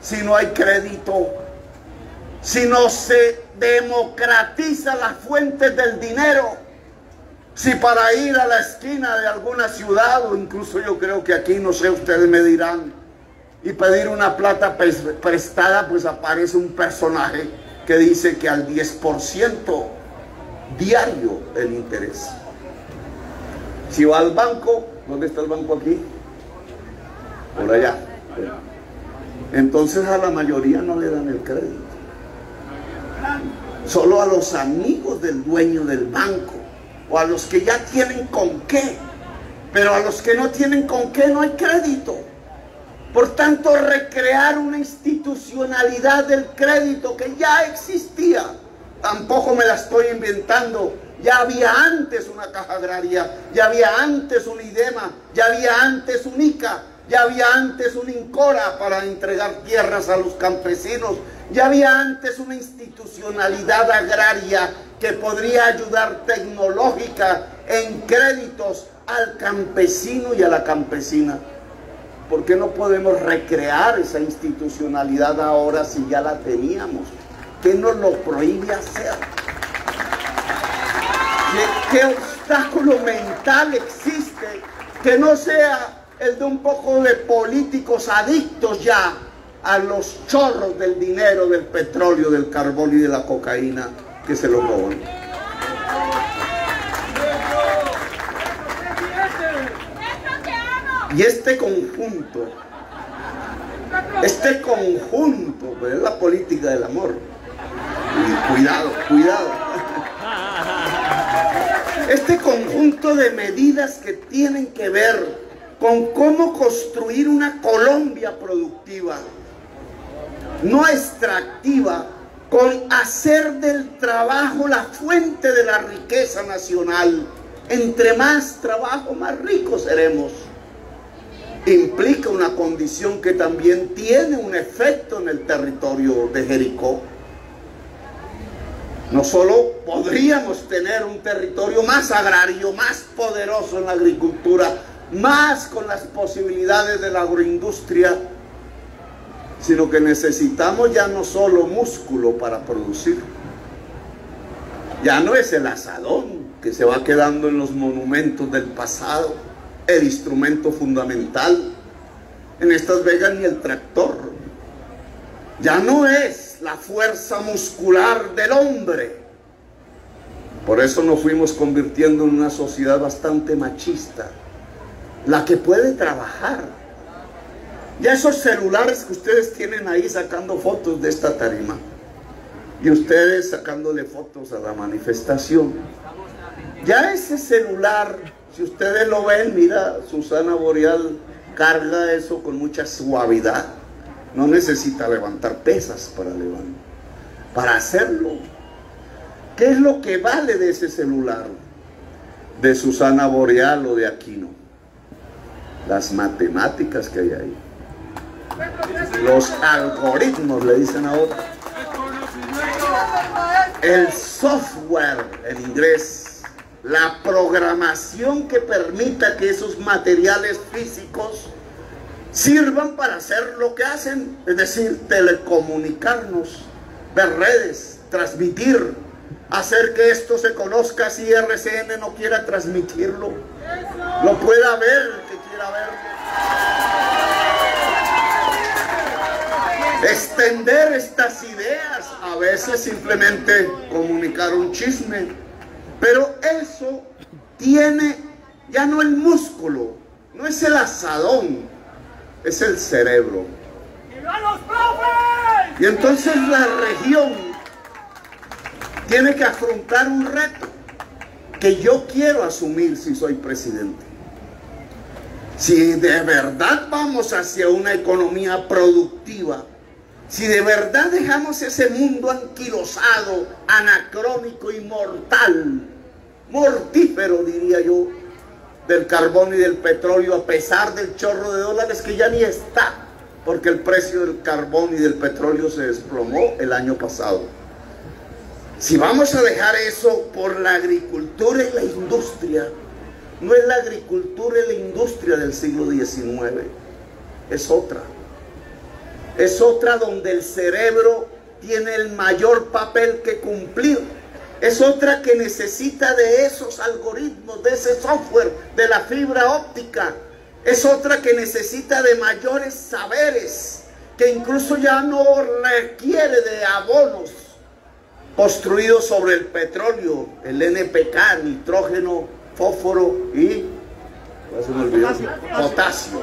Speaker 6: si no hay crédito, si no se democratiza las fuentes del dinero? Si para ir a la esquina de alguna ciudad, o incluso yo creo que aquí, no sé, ustedes me dirán, y pedir una plata prestada, pues aparece un personaje que dice que al 10% diario el interés. Si va al banco, ¿dónde está el banco aquí? Por allá. Entonces a la mayoría no le dan el crédito. Solo a los amigos del dueño del banco, o a los que ya tienen con qué, pero a los que no tienen con qué no hay crédito. Por tanto, recrear una institucionalidad del crédito que ya existía, tampoco me la estoy inventando. Ya había antes una caja agraria, ya había antes un IDEMA, ya había antes un ICA, ya había antes un INCORA para entregar tierras a los campesinos, ya había antes una institucionalidad agraria que podría ayudar tecnológica en créditos al campesino y a la campesina. ¿Por qué no podemos recrear esa institucionalidad ahora si ya la teníamos? ¿Qué nos lo prohíbe hacer? ¿Qué obstáculo mental existe que no sea el de un poco de políticos adictos ya a los chorros del dinero, del petróleo, del carbón y de la cocaína que se lo roban? Y este conjunto, pues es la política del amor. Y cuidado, cuidado. Este conjunto de medidas que tienen que ver con cómo construir una Colombia productiva, no extractiva, con hacer del trabajo la fuente de la riqueza nacional. Entre más trabajo, más ricos seremos. Implica una condición que también tiene un efecto en el territorio de Jericó. No solo podríamos tener un territorio más agrario, más poderoso en la agricultura, más con las posibilidades de la agroindustria, sino que necesitamos ya no solo músculo para producir. Ya no es el asadón, que se va quedando en los monumentos del pasado, el instrumento fundamental. En estas vegas ni el tractor. Ya no es la fuerza muscular del hombre. Por eso nos fuimos convirtiendo en una sociedad bastante machista, la que puede trabajar. Ya esos celulares que ustedes tienen ahí sacando fotos de esta tarima, y ustedes sacándole fotos a la manifestación, ya ese celular, si ustedes lo ven, mira, Susana Boreal carga eso con mucha suavidad. No necesita levantar pesas para hacerlo. ¿Qué es lo que vale de ese celular de Susana Boreal o de Aquino? Las matemáticas que hay ahí, los algoritmos, le dicen ahora, el software en inglés, la programación que permita que esos materiales físicos sirvan para hacer lo que hacen, es decir, telecomunicarnos, ver redes, transmitir, hacer que esto se conozca si RCN no quiera transmitirlo, lo pueda ver el que quiera verlo. Extender estas ideas, a veces simplemente comunicar un chisme, pero eso tiene ya no el músculo, no es el asadón, es el cerebro. Y entonces la región tiene que afrontar un reto que yo quiero asumir si soy presidente. Si de verdad vamos hacia una economía productiva, si de verdad dejamos ese mundo anquilosado, anacrónico y mortal, mortífero diría yo, del carbón y del petróleo, a pesar del chorro de dólares que ya ni está, porque el precio del carbón y del petróleo se desplomó el año pasado. Si vamos a dejar eso por la agricultura y la industria, no es la agricultura y la industria del siglo XIX, es otra. Es otra donde el cerebro tiene el mayor papel que cumplir. Es otra que necesita de esos algoritmos, de ese software, de la fibra óptica. Es otra que necesita de mayores saberes, que incluso ya no requiere de abonos construidos sobre el petróleo, el NPK, nitrógeno, fósforo y potasio.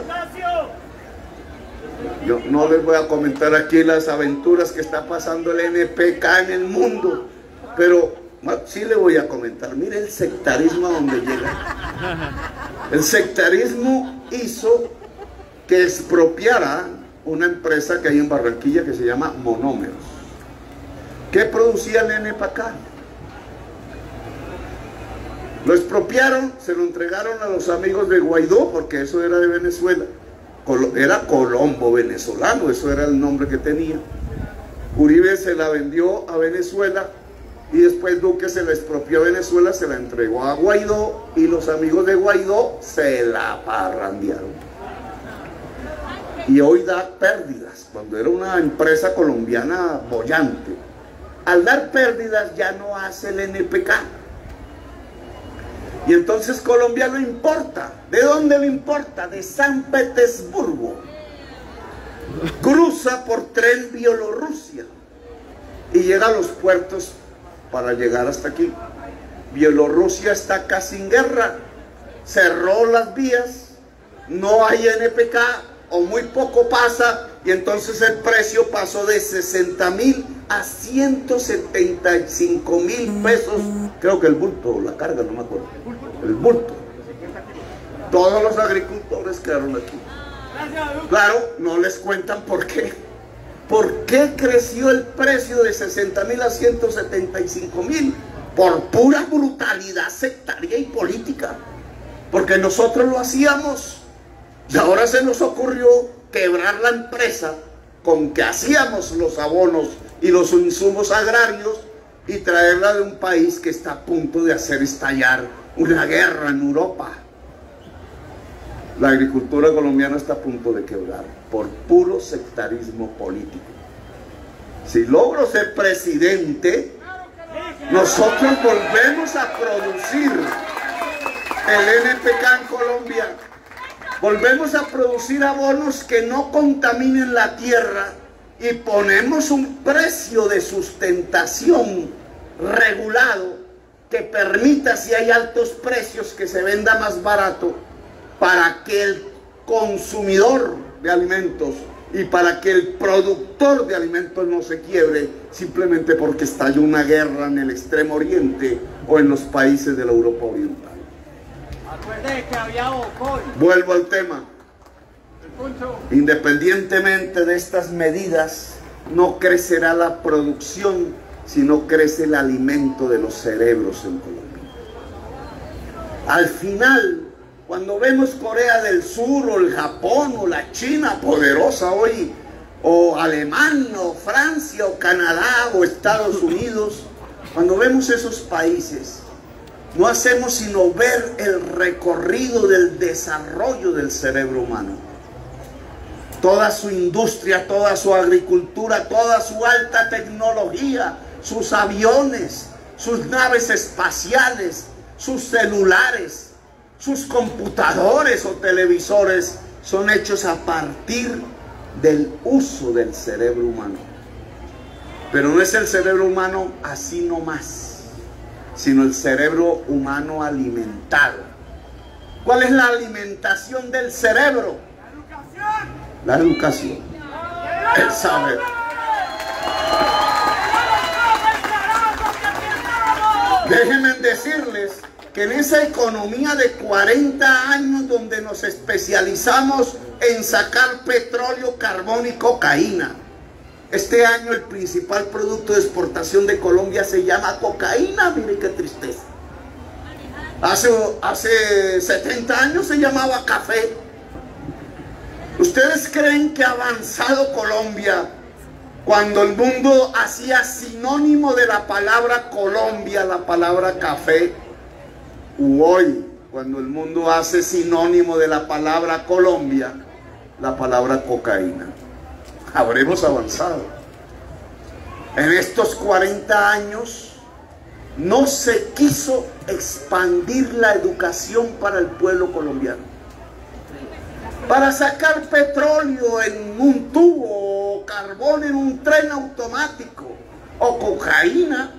Speaker 6: Yo no les voy a comentar aquí las aventuras que está pasando el NPK en el mundo, pero sí le voy a comentar. Mire el sectarismo a donde llega. El sectarismo hizo que expropiara una empresa que hay en Barranquilla que se llama Monómeros. ¿Qué producía el NPK? Lo expropiaron, se lo entregaron a los amigos de Guaidó, porque eso era de Venezuela. Era Colombo venezolano, eso era el nombre que tenía. Uribe se la vendió a Venezuela y después Duque se la expropió a Venezuela, se la entregó a Guaidó y los amigos de Guaidó se la parrandearon. Y hoy da pérdidas, cuando era una empresa colombiana bollante. Al dar pérdidas ya no hace el NPK. Y entonces Colombia lo importa. ¿De dónde lo importa? De San Petersburgo. Cruza por tren Bielorrusia y llega a los puertos para llegar hasta aquí. Bielorrusia está casi en guerra, cerró las vías, no hay NPK o muy poco pasa, y entonces el precio pasó de 60.000 a 175.000 pesos, creo que el bulto, la carga, no me acuerdo, el bulto. Todos los agricultores quedaron aquí. Claro, no les cuentan por qué. ¿Por qué creció el precio de 60.000 a 175.000? Por pura brutalidad sectaria y política. Porque nosotros lo hacíamos. Y ahora se nos ocurrió quebrar la empresa con que hacíamos los abonos y los insumos agrarios y traerla de un país que está a punto de hacer estallar una guerra en Europa. La agricultura colombiana está a punto de quebrar por puro sectarismo político. Si logro ser presidente, Nosotros volvemos a producir el NPK en Colombia. Volvemos a producir abonos que no contaminen la tierra y ponemos un precio de sustentación regulado que permita, si hay altos precios, que se venda más barato para que el consumidor de alimentos y para que el productor de alimentos no se quiebre simplemente porque estalló una guerra en el Extremo Oriente o en los países de la Europa Oriental.
Speaker 3: Acuerde que había bocol.
Speaker 6: Vuelvo al tema. Independientemente de estas medidas, no crecerá la producción si no crece el alimento de los cerebros en Colombia. Al final, cuando vemos Corea del Sur o el Japón o la China poderosa hoy, o Alemania o Francia o Canadá o Estados Unidos, cuando vemos esos países, no hacemos sino ver el recorrido del desarrollo del cerebro humano. Toda su industria, toda su agricultura, toda su alta tecnología, sus aviones, sus naves espaciales, sus celulares, sus computadores o televisores son hechos a partir del uso del cerebro humano. Pero no es el cerebro humano así nomás, sino el cerebro humano alimentado. ¿Cuál es la alimentación del cerebro? La educación, el saber. Déjenme decirles que en esa economía de 40 años donde nos especializamos en sacar petróleo, carbón y cocaína, este año el principal producto de exportación de Colombia se llama cocaína. Mire qué tristeza. Hace 70 años se llamaba café. ¿Ustedes creen que ha avanzado Colombia cuando el mundo hacía sinónimo de la palabra Colombia la palabra café? U hoy, cuando el mundo hace sinónimo de la palabra Colombia la palabra cocaína. Habremos avanzado. En estos 40 años no se quiso expandir la educación para el pueblo colombiano. Para sacar petróleo en un tubo, o carbón en un tren automático, o cocaína,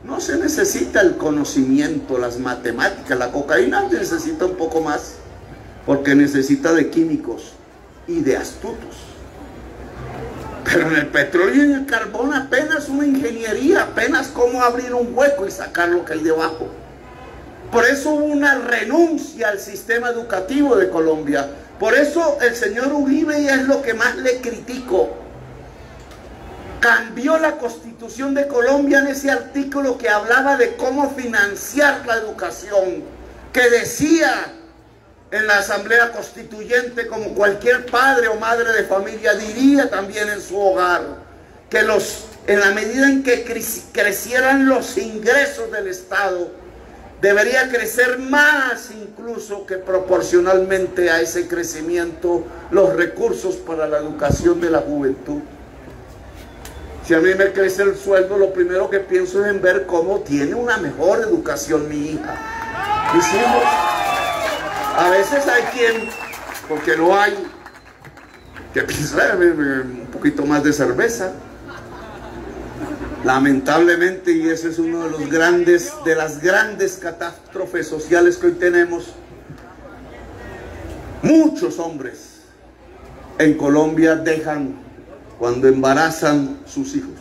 Speaker 6: no se necesita el conocimiento, las matemáticas. La cocaína necesita un poco más, porque necesita de químicos y de astutos. Pero en el petróleo y en el carbón apenas una ingeniería, apenas cómo abrir un hueco y sacar lo que hay debajo. Por eso hubo una renuncia al sistema educativo de Colombia. Por eso el señor Uribe, y es lo que más le critico, cambió la Constitución de Colombia en ese artículo que hablaba de cómo financiar la educación, que decía en la Asamblea Constituyente, como cualquier padre o madre de familia diría también en su hogar, que en la medida en que crecieran los ingresos del Estado, debería crecer más incluso que proporcionalmente a ese crecimiento los recursos para la educación de la juventud. Si a mí me crece el sueldo, lo primero que pienso es en ver cómo tiene una mejor educación mi hija, mis hijos. A veces hay quien, porque no hay, que piensa un poquito más de cerveza. Lamentablemente, y ese es uno de las grandes catástrofes sociales que hoy tenemos, muchos hombres en Colombia dejan cuando embarazan sus hijos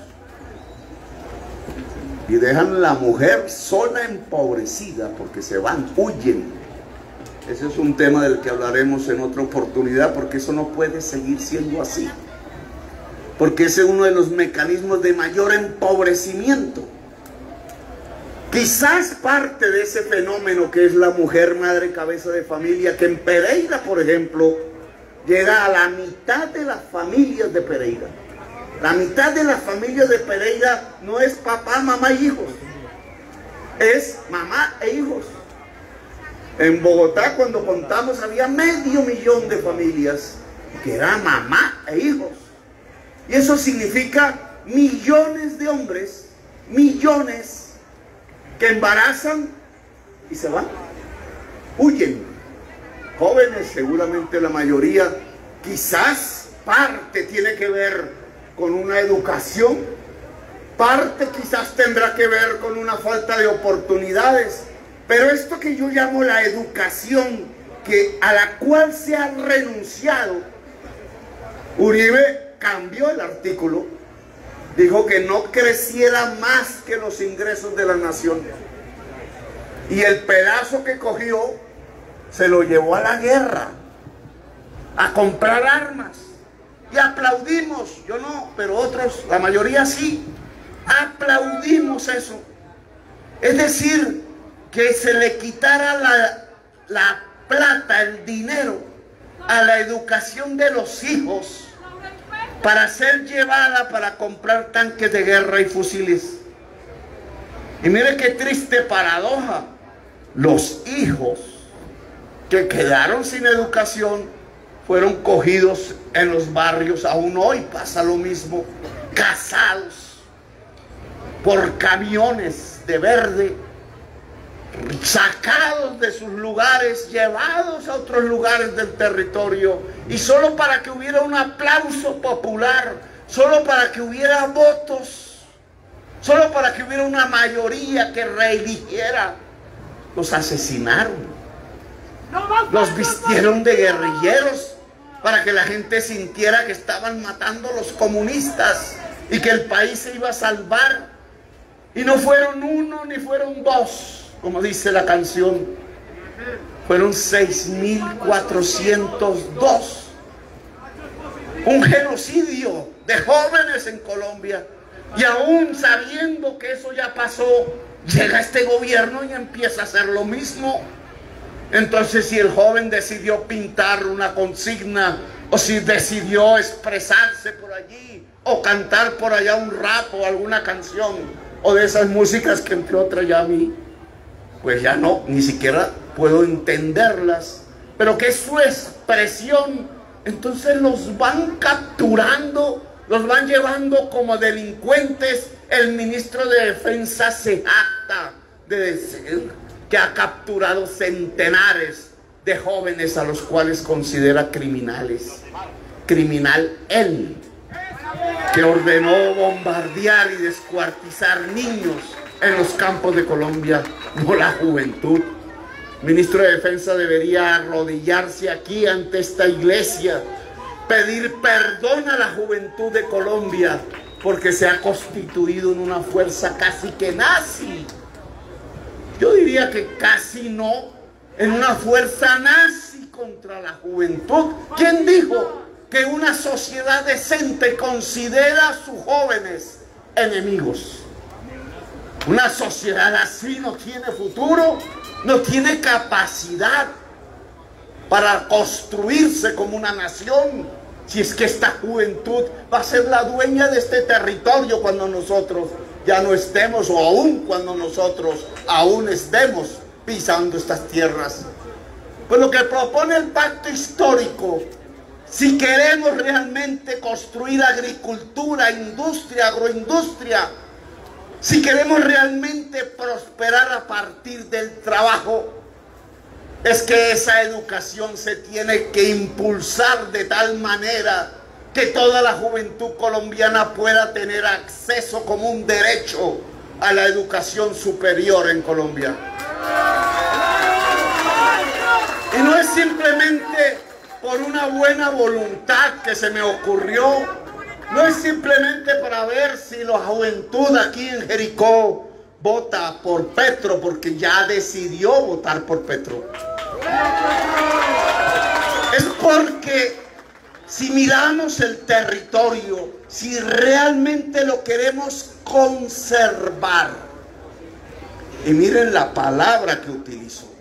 Speaker 6: y dejan la mujer sola, empobrecida, porque se van, huyen. Ese es un tema del que hablaremos en otra oportunidad, porque eso no puede seguir siendo así. Porque ese es uno de los mecanismos de mayor empobrecimiento. Quizás parte de ese fenómeno que es la mujer madre cabeza de familia, que en Pereira, por ejemplo, llega a la mitad de las familias de Pereira. La mitad de las familias de Pereira no es papá, mamá y hijos, es mamá e hijos. En Bogotá, cuando contamos, había 500,000 de familias que eran mamá e hijos. Y eso significa millones de hombres, millones que embarazan y se van, huyen. Jóvenes, seguramente la mayoría, quizás parte tiene que ver con una educación, parte quizás tendrá que ver con una falta de oportunidades, pero esto que yo llamo la educación, a la cual se ha renunciado, Uribe cambió el artículo, dijo que no creciera más que los ingresos de la nación, y el pedazo que cogió se lo llevó a la guerra, a comprar armas, y aplaudimos, yo no, pero otros, la mayoría sí, aplaudimos eso. Es decir, que se le quitara la plata, el dinero a la educación de los hijos para ser llevada para comprar tanques de guerra y fusiles. Y mire qué triste paradoja, los hijos que quedaron sin educación fueron cogidos en los barrios, aún hoy pasa lo mismo, cazados por camiones de verde, sacados de sus lugares, llevados a otros lugares del territorio, y solo para que hubiera un aplauso popular, solo para que hubiera votos, solo para que hubiera una mayoría que reeligiera, los asesinaron, los vistieron de guerrilleros para que la gente sintiera que estaban matando a los comunistas y que el país se iba a salvar. Y no fueron uno ni fueron dos, como dice la canción, fueron 6.402. Un genocidio de jóvenes en Colombia. Y aún sabiendo que eso ya pasó, llega este gobierno y empieza a hacer lo mismo. Entonces, si el joven decidió pintar una consigna, o si decidió expresarse por allí, o cantar por allá un rap o alguna canción, o de esas músicas que entre otras ya a mí, pues ya no, ni siquiera puedo entenderlas, pero que es su expresión, entonces los van capturando, los van llevando como delincuentes. El ministro de Defensa se jacta de decir que ha capturado centenares de jóvenes a los cuales considera criminales. Criminal él, que ordenó bombardear y descuartizar niños en los campos de Colombia, no la juventud. El ministro de Defensa debería arrodillarse aquí ante esta iglesia, pedir perdón a la juventud de Colombia, porque se ha constituido en una fuerza casi que nazi. Yo diría que casi no, en una fuerza nazi contra la juventud. ¿Quién dijo que una sociedad decente considera a sus jóvenes enemigos? Una sociedad así no tiene futuro, no tiene capacidad para construirse como una nación, si es que esta juventud va a ser la dueña de este territorio cuando nosotros ya no estemos, o aún cuando nosotros aún estemos pisando estas tierras. Pues lo que propone el pacto histórico, si queremos realmente construir agricultura, industria, agroindustria, si queremos realmente prosperar a partir del trabajo, es que esa educación se tiene que impulsar de tal manera que toda la juventud colombiana pueda tener acceso como un derecho a la educación superior en Colombia. Y no es simplemente por una buena voluntad que se me ocurrió, no es simplemente para ver si la juventud aquí en Jericó vota por Petro, porque ya decidió votar por Petro. Es porque si miramos el territorio, si realmente lo queremos conservar, y miren la palabra que utilizo,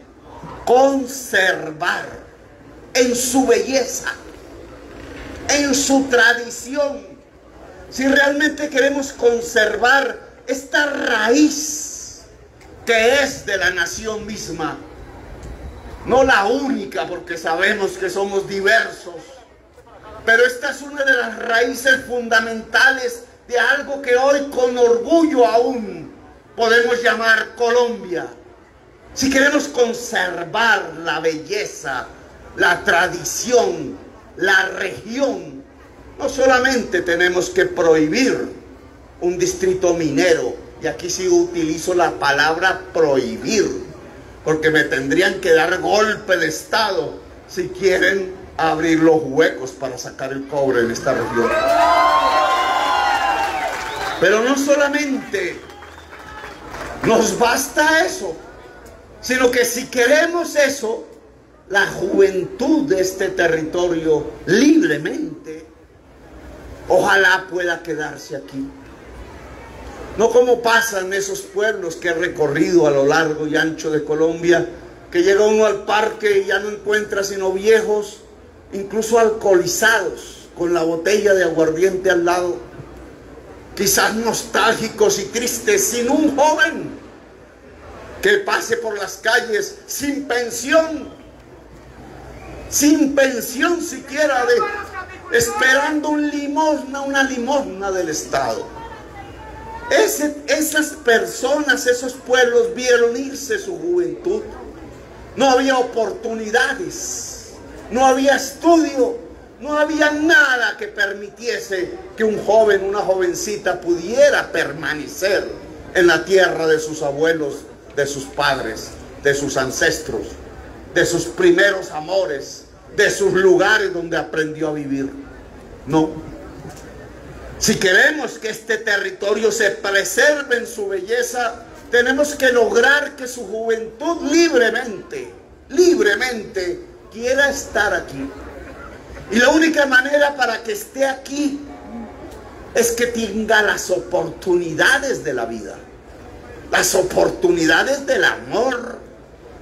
Speaker 6: conservar, en su belleza, en su tradición, si realmente queremos conservar esta raíz que es de la nación misma, no la única, porque sabemos que somos diversos, pero esta es una de las raíces fundamentales de algo que hoy con orgullo aún podemos llamar Colombia, si queremos conservar la belleza, la tradición, la región, no solamente tenemos que prohibir un distrito minero, y aquí sí utilizo la palabra prohibir, porque me tendrían que dar golpe de Estado si quieren abrir los huecos para sacar el cobre en esta región. Pero no solamente nos basta eso, sino que si queremos eso, la juventud de este territorio libremente, ojalá pueda quedarse aquí. No como pasa en esos pueblos que he recorrido a lo largo y ancho de Colombia, que llega uno al parque y ya no encuentra sino viejos, incluso alcoholizados, con la botella de aguardiente al lado, quizás nostálgicos y tristes, sin un joven que pase por las calles sin pensión siquiera, esperando una limosna del Estado. Esas personas, esos pueblos vieron irse su juventud. No había oportunidades, no había estudio, no había nada que permitiese que un joven, una jovencita pudiera permanecer en la tierra de sus abuelos, de sus padres, de sus ancestros, de sus primeros amores, de sus lugares donde aprendió a vivir. No. Si queremos que este territorio se preserve en su belleza, tenemos que lograr que su juventud libremente quiera estar aquí. Y la única manera para que esté aquí es que tenga las oportunidades de la vida, las oportunidades del amor,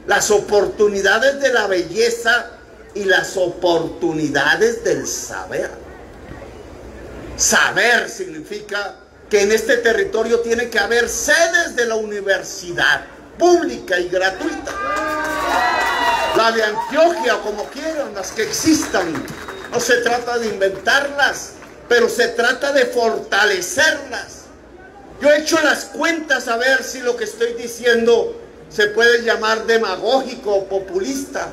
Speaker 6: las oportunidades de la belleza y las oportunidades del saber. Saber significa que en este territorio tiene que haber sedes de la universidad pública y gratuita. La de Antioquia, o como quieran, las que existan. No se trata de inventarlas, pero se trata de fortalecerlas. Yo he hecho las cuentas a ver si lo que estoy diciendo se puede llamar demagógico o populista.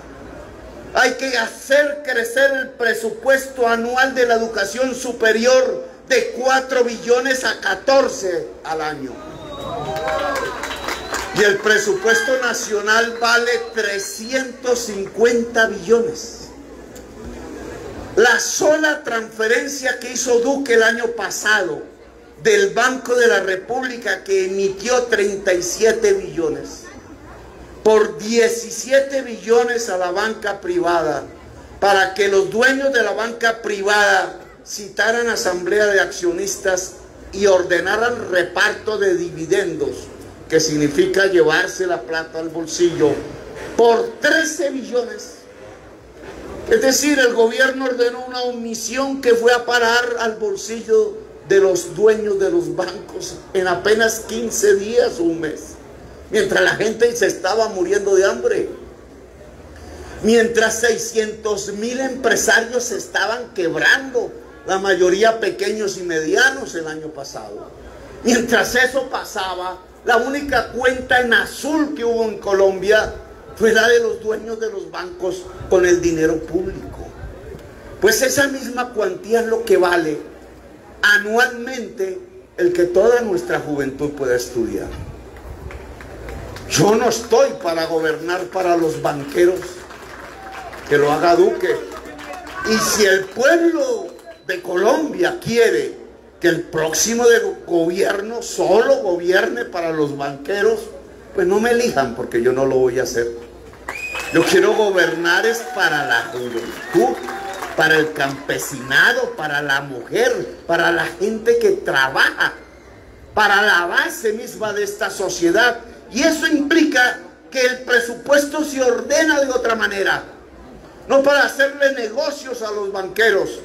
Speaker 6: Hay que hacer crecer el presupuesto anual de la educación superior de 4 billones a 14 al año. Y el presupuesto nacional vale 350 billones. La sola transferencia que hizo Duque el año pasado del Banco de la República, que emitió 37 billones, por 17 billones a la banca privada, para que los dueños de la banca privada citaran asamblea de accionistas y ordenaran reparto de dividendos, que significa llevarse la plata al bolsillo, por 13 billones. Es decir, el gobierno ordenó una omisión que fue a parar al bolsillo de los dueños de los bancos en apenas 15 días o un mes. Mientras la gente se estaba muriendo de hambre. Mientras 600,000 empresarios se estaban quebrando, la mayoría pequeños y medianos el año pasado. Mientras eso pasaba, la única cuenta en azul que hubo en Colombia fue la de los dueños de los bancos con el dinero público. Pues esa misma cuantía es lo que vale anualmente el que toda nuestra juventud pueda estudiar. Yo no estoy para gobernar para los banqueros, que lo haga Duque. Y si el pueblo de Colombia quiere que el próximo gobierno solo gobierne para los banqueros, pues no me elijan, porque yo no lo voy a hacer. Yo quiero gobernar es para la juventud, para el campesinado, para la mujer, para la gente que trabaja, para la base misma de esta sociedad. Y eso implica que el presupuesto se ordena de otra manera, no para hacerle negocios a los banqueros,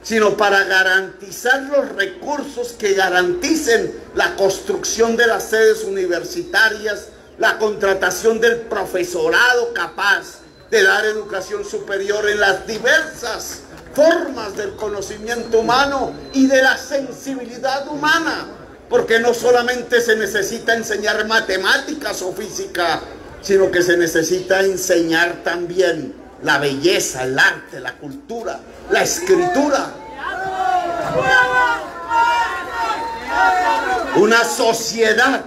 Speaker 6: sino para garantizar los recursos que garanticen la construcción de las sedes universitarias, la contratación del profesorado capaz de dar educación superior en las diversas formas del conocimiento humano y de la sensibilidad humana, porque no solamente se necesita enseñar matemáticas o física, sino que se necesita enseñar también la belleza, el arte, la cultura, la escritura. Una sociedad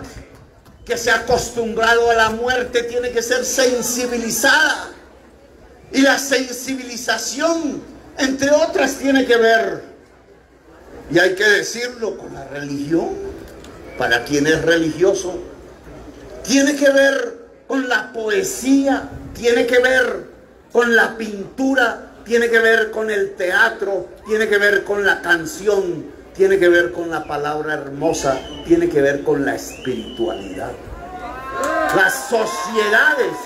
Speaker 6: que se ha acostumbrado a la muerte tiene que ser sensibilizada. Y la sensibilización, entre otras, tiene que ver, y hay que decirlo, con la religión, para quien es religioso. Tiene que ver con la poesía, tiene que ver con la pintura, tiene que ver con el teatro, tiene que ver con la canción, tiene que ver con la palabra hermosa, tiene que ver con la espiritualidad. Las sociedades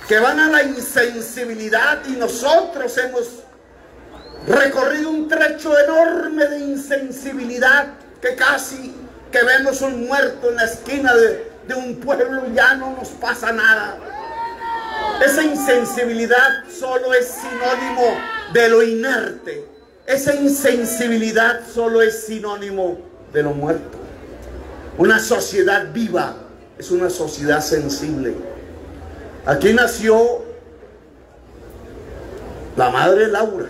Speaker 6: que van a la insensibilidad, y nosotros hemos recorrido un trecho enorme de insensibilidad, que casi que vemos un muerto en la esquina de un pueblo y ya no nos pasa nada. Esa insensibilidad solo es sinónimo de lo inerte. Esa insensibilidad solo es sinónimo de lo muerto. Una sociedad viva es una sociedad sensible. Aquí nació la madre Laura.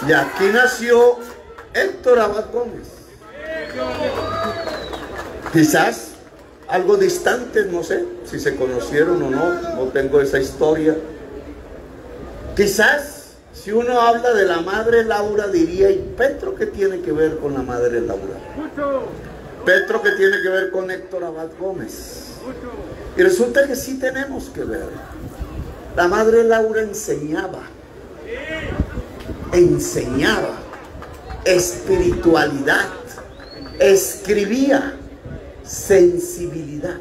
Speaker 6: Y aquí nació Héctor Abad Gómez. Quizás algo distantes, no sé si se conocieron o no, no tengo esa historia. Quizás si uno habla de la madre Laura diría, ¿y Petro qué tiene que ver con la madre Laura? Petro qué tiene que ver con Héctor Abad Gómez. Y resulta que sí tenemos que ver. La madre Laura enseñaba espiritualidad, escribía sensibilidad.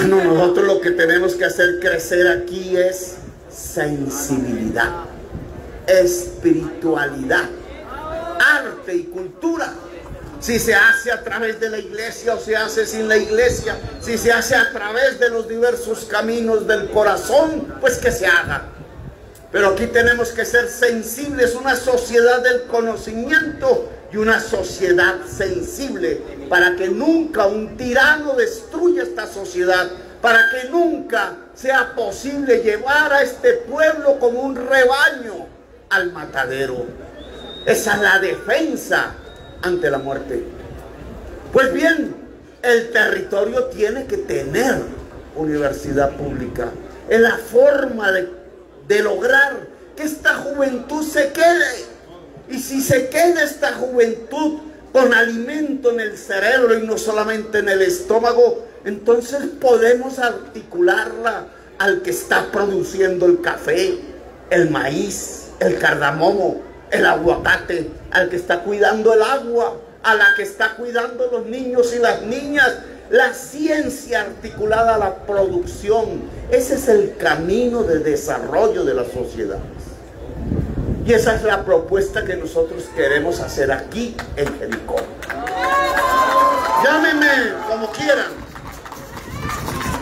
Speaker 6: No, nosotros lo que tenemos que hacer crecer aquí es sensibilidad, espiritualidad, arte y cultura. Si se hace a través de la iglesia o se hace sin la iglesia, si se hace a través de los diversos caminos del corazón, pues que se haga. Pero aquí tenemos que ser sensibles, una sociedad del conocimiento y una sociedad sensible, para que nunca un tirano destruya esta sociedad, para que nunca sea posible llevar a este pueblo como un rebaño al matadero. Esa es la defensa ante la muerte. Pues bien, el territorio tiene que tener universidad pública. Es la forma de lograr que esta juventud se quede. Y si se queda esta juventud con alimento en el cerebro y no solamente en el estómago, entonces podemos articularla al que está produciendo el café, el maíz, el cardamomo, el aguacate, al que está cuidando el agua, a la que está cuidando los niños y las niñas. La ciencia articulada a la producción, ese es el camino de desarrollo de las sociedades. Y esa es la propuesta que nosotros queremos hacer aquí en Jericó. Llámenme como quieran,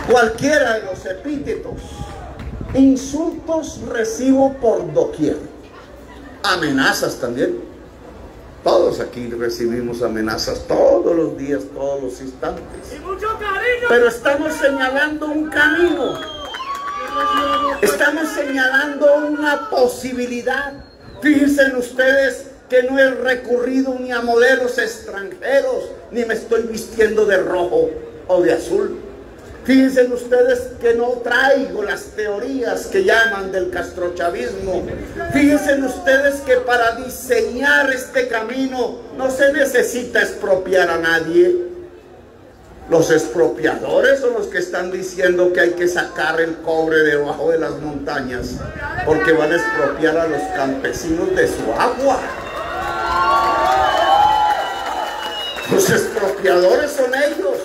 Speaker 6: cualquiera de los epítetos. Insultos recibo por doquier, amenazas también. Todos aquí recibimos amenazas todos los días, todos los instantes. Pero estamos señalando un camino. Estamos señalando una posibilidad. Fíjense ustedes que no he recurrido ni a modelos extranjeros, ni me estoy vistiendo de rojo o de azul. Fíjense ustedes que no traigo las teorías que llaman del castrochavismo. Fíjense ustedes que para diseñar este camino no se necesita expropiar a nadie. Los expropiadores son los que están diciendo que hay que sacar el cobre debajo de las montañas porque van a expropiar a los campesinos de su agua. Los expropiadores son ellos.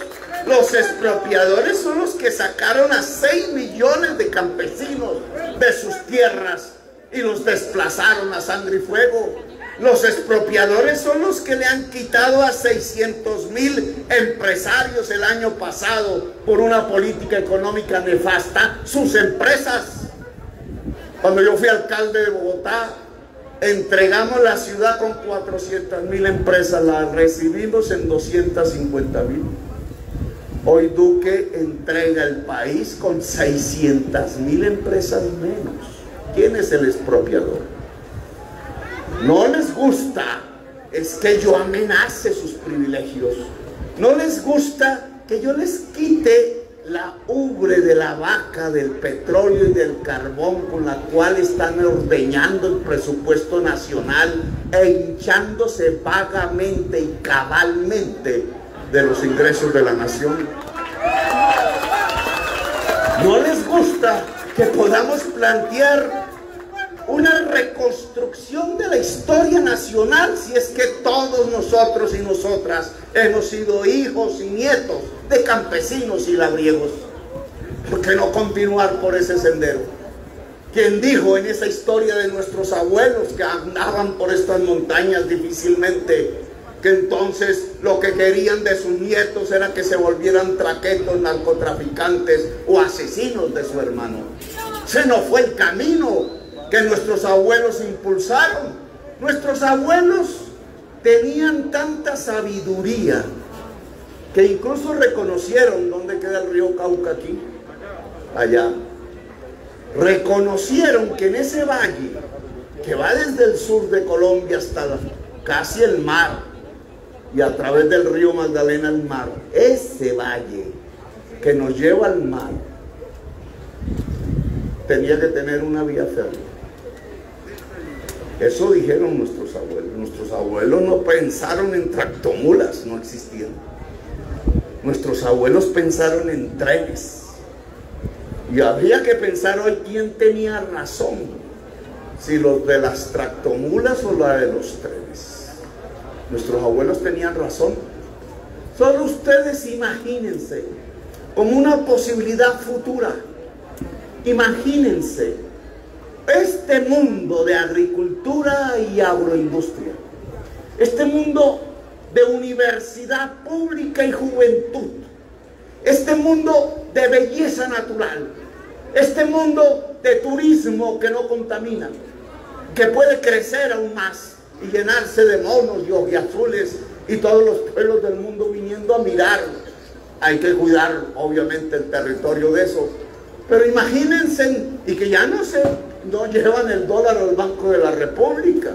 Speaker 6: Los expropiadores son los que sacaron a 6 millones de campesinos de sus tierras y los desplazaron a sangre y fuego. Los expropiadores son los que le han quitado a 600,000 empresarios el año pasado por una política económica nefasta sus empresas. Cuando yo fui alcalde de Bogotá, entregamos la ciudad con 400.000 empresas, la recibimos en 250.000. Hoy Duque entrega el país con 600.000 empresas menos. ¿Quién es el expropiador? No les gusta es que yo amenace sus privilegios. No les gusta que yo les quite la ubre de la vaca, del petróleo y del carbón con la cual están ordeñando el presupuesto nacional e hinchándose vagamente y cabalmente de los ingresos de la nación. No les gusta que podamos plantear una reconstrucción de la historia nacional si es que todos nosotros y nosotras hemos sido hijos y nietos de campesinos y labriegos. ¿Por qué no continuar por ese sendero? ¿Quién dijo en esa historia de nuestros abuelos que andaban por estas montañas difícilmente, que entonces lo que querían de sus nietos era que se volvieran traquetos, narcotraficantes o asesinos de su hermano? Ese no fue el camino que nuestros abuelos impulsaron. Nuestros abuelos tenían tanta sabiduría que incluso reconocieron dónde queda el río Cauca aquí, allá. Reconocieron que en ese valle que va desde el sur de Colombia hasta casi el mar y a través del río Magdalena al mar, ese valle que nos lleva al mar tenía que tener una vía férrea. Eso dijeron nuestros abuelos. Nuestros abuelos no pensaron en tractomulas, no existían. Nuestros abuelos pensaron en trenes. Y habría que pensar hoy quién tenía razón, si los de las tractomulas o la de los trenes. Nuestros abuelos tenían razón. Solo ustedes imagínense como una posibilidad futura. Imagínense este mundo de agricultura y agroindustria, este mundo de universidad pública y juventud, este mundo de belleza natural, este mundo de turismo que no contamina, que puede crecer aún más y llenarse de monos y ojiazules y todos los pueblos del mundo viniendo a mirar. Hay que cuidar obviamente el territorio de eso, pero imagínense, y que ya no llevan el dólar al Banco de la República,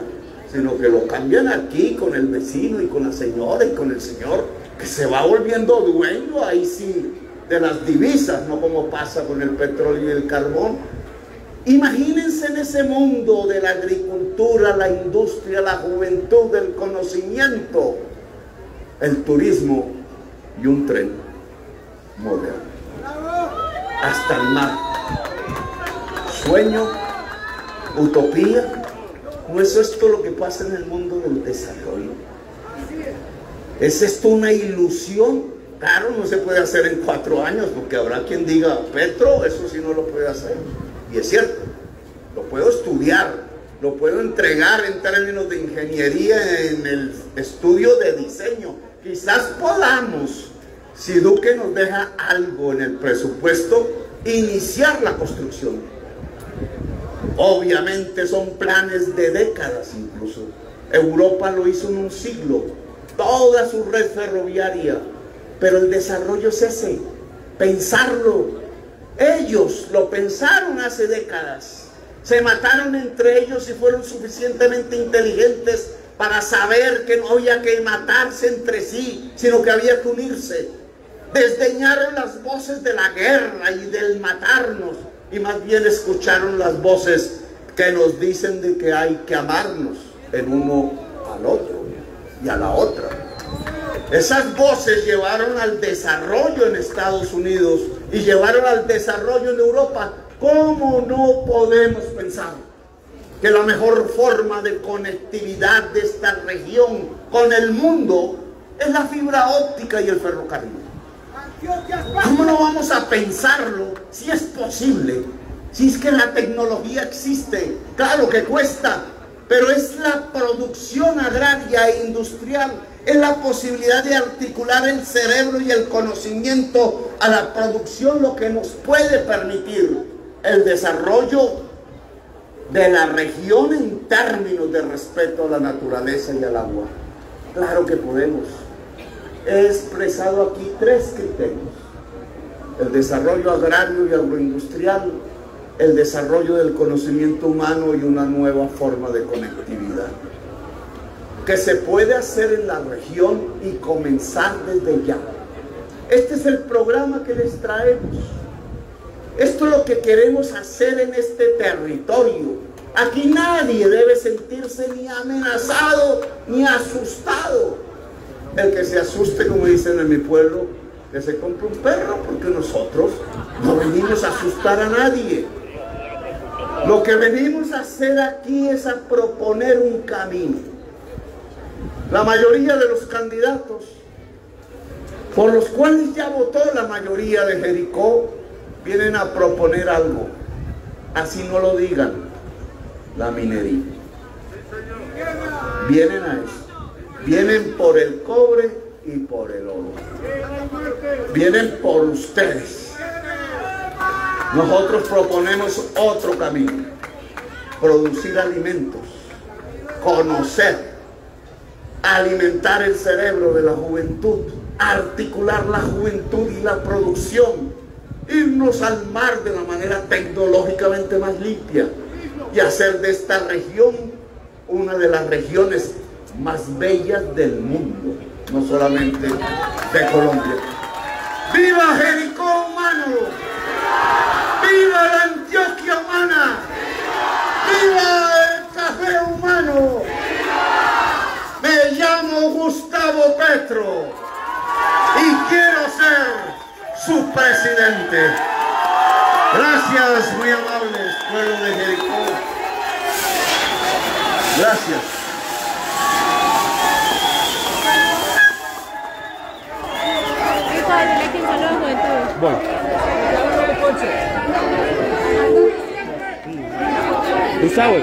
Speaker 6: sino que lo cambian aquí con el vecino y con la señora y con el señor, que se va volviendo dueño ahí sí de las divisas, no como pasa con el petróleo y el carbón. Imagínense en ese mundo de la agricultura, la industria, la juventud, el conocimiento, el turismo y un tren moderno hasta el mar. Sueño, utopía. ¿No es esto lo que pasa en el mundo del desarrollo? ¿Es esto una ilusión? Claro, no se puede hacer en 4 años, porque habrá quien diga, Petro, eso sí no lo puede hacer. Y es cierto, lo puedo estudiar, lo puedo entregar en términos de ingeniería en el estudio de diseño. Quizás podamos, si Duque nos deja algo en el presupuesto, iniciar la construcción. Obviamente son planes de décadas incluso. Europa lo hizo en un siglo, toda su red ferroviaria, pero el desarrollo es ese, pensarlo. Ellos lo pensaron hace décadas, se mataron entre ellos y fueron suficientemente inteligentes para saber que no había que matarse entre sí, sino que había que unirse. Desdeñaron las voces de la guerra y del matarnos, y más bien escucharon las voces que nos dicen de que hay que amarnos el uno al otro y a la otra. Esas voces llevaron al desarrollo en Estados Unidos y llevaron al desarrollo en Europa. ¿Cómo no podemos pensar que la mejor forma de conectividad de esta región con el mundo es la fibra óptica y el ferrocarril? ¿Cómo no vamos a pensarlo si es posible? Si es que la tecnología existe, claro que cuesta, pero es la producción agraria e industrial, es la posibilidad de articular el cerebro y el conocimiento a la producción lo que nos puede permitir el desarrollo de la región en términos de respeto a la naturaleza y al agua? Claro que podemos. He expresado aquí 3 criterios: el desarrollo agrario y agroindustrial, el desarrollo del conocimiento humano y una nueva forma de conectividad que se puede hacer en la región y comenzar desde ya. Este es el programa que les traemos. Esto es lo que queremos hacer en este territorio. Aquí nadie debe sentirse ni amenazado ni asustado. El que se asuste, como dicen en mi pueblo, que se compre un perro, porque nosotros no venimos a asustar a nadie. Lo que venimos a hacer aquí es a proponer un camino. La mayoría de los candidatos por los cuales ya votó la mayoría de Jericó vienen a proponer algo, así no lo digan: la minería. Vienen a eso, vienen por el cobre y por el oro, vienen por ustedes. Nosotros proponemos otro camino: producir alimentos, conocer, alimentar el cerebro de la juventud, articular la juventud y la producción, irnos al mar de la manera tecnológicamente más limpia y hacer de esta región una de las regiones más bellas del mundo, no solamente de Colombia. ¡Viva Jericó humano! ¡Viva la Antioquia humana! ¡Viva el café humano! Me llamo Gustavo Petro y quiero ser su presidente. Gracias, muy amables, pueblo de Jericó. Gracias.
Speaker 1: Bueno. Gustavo.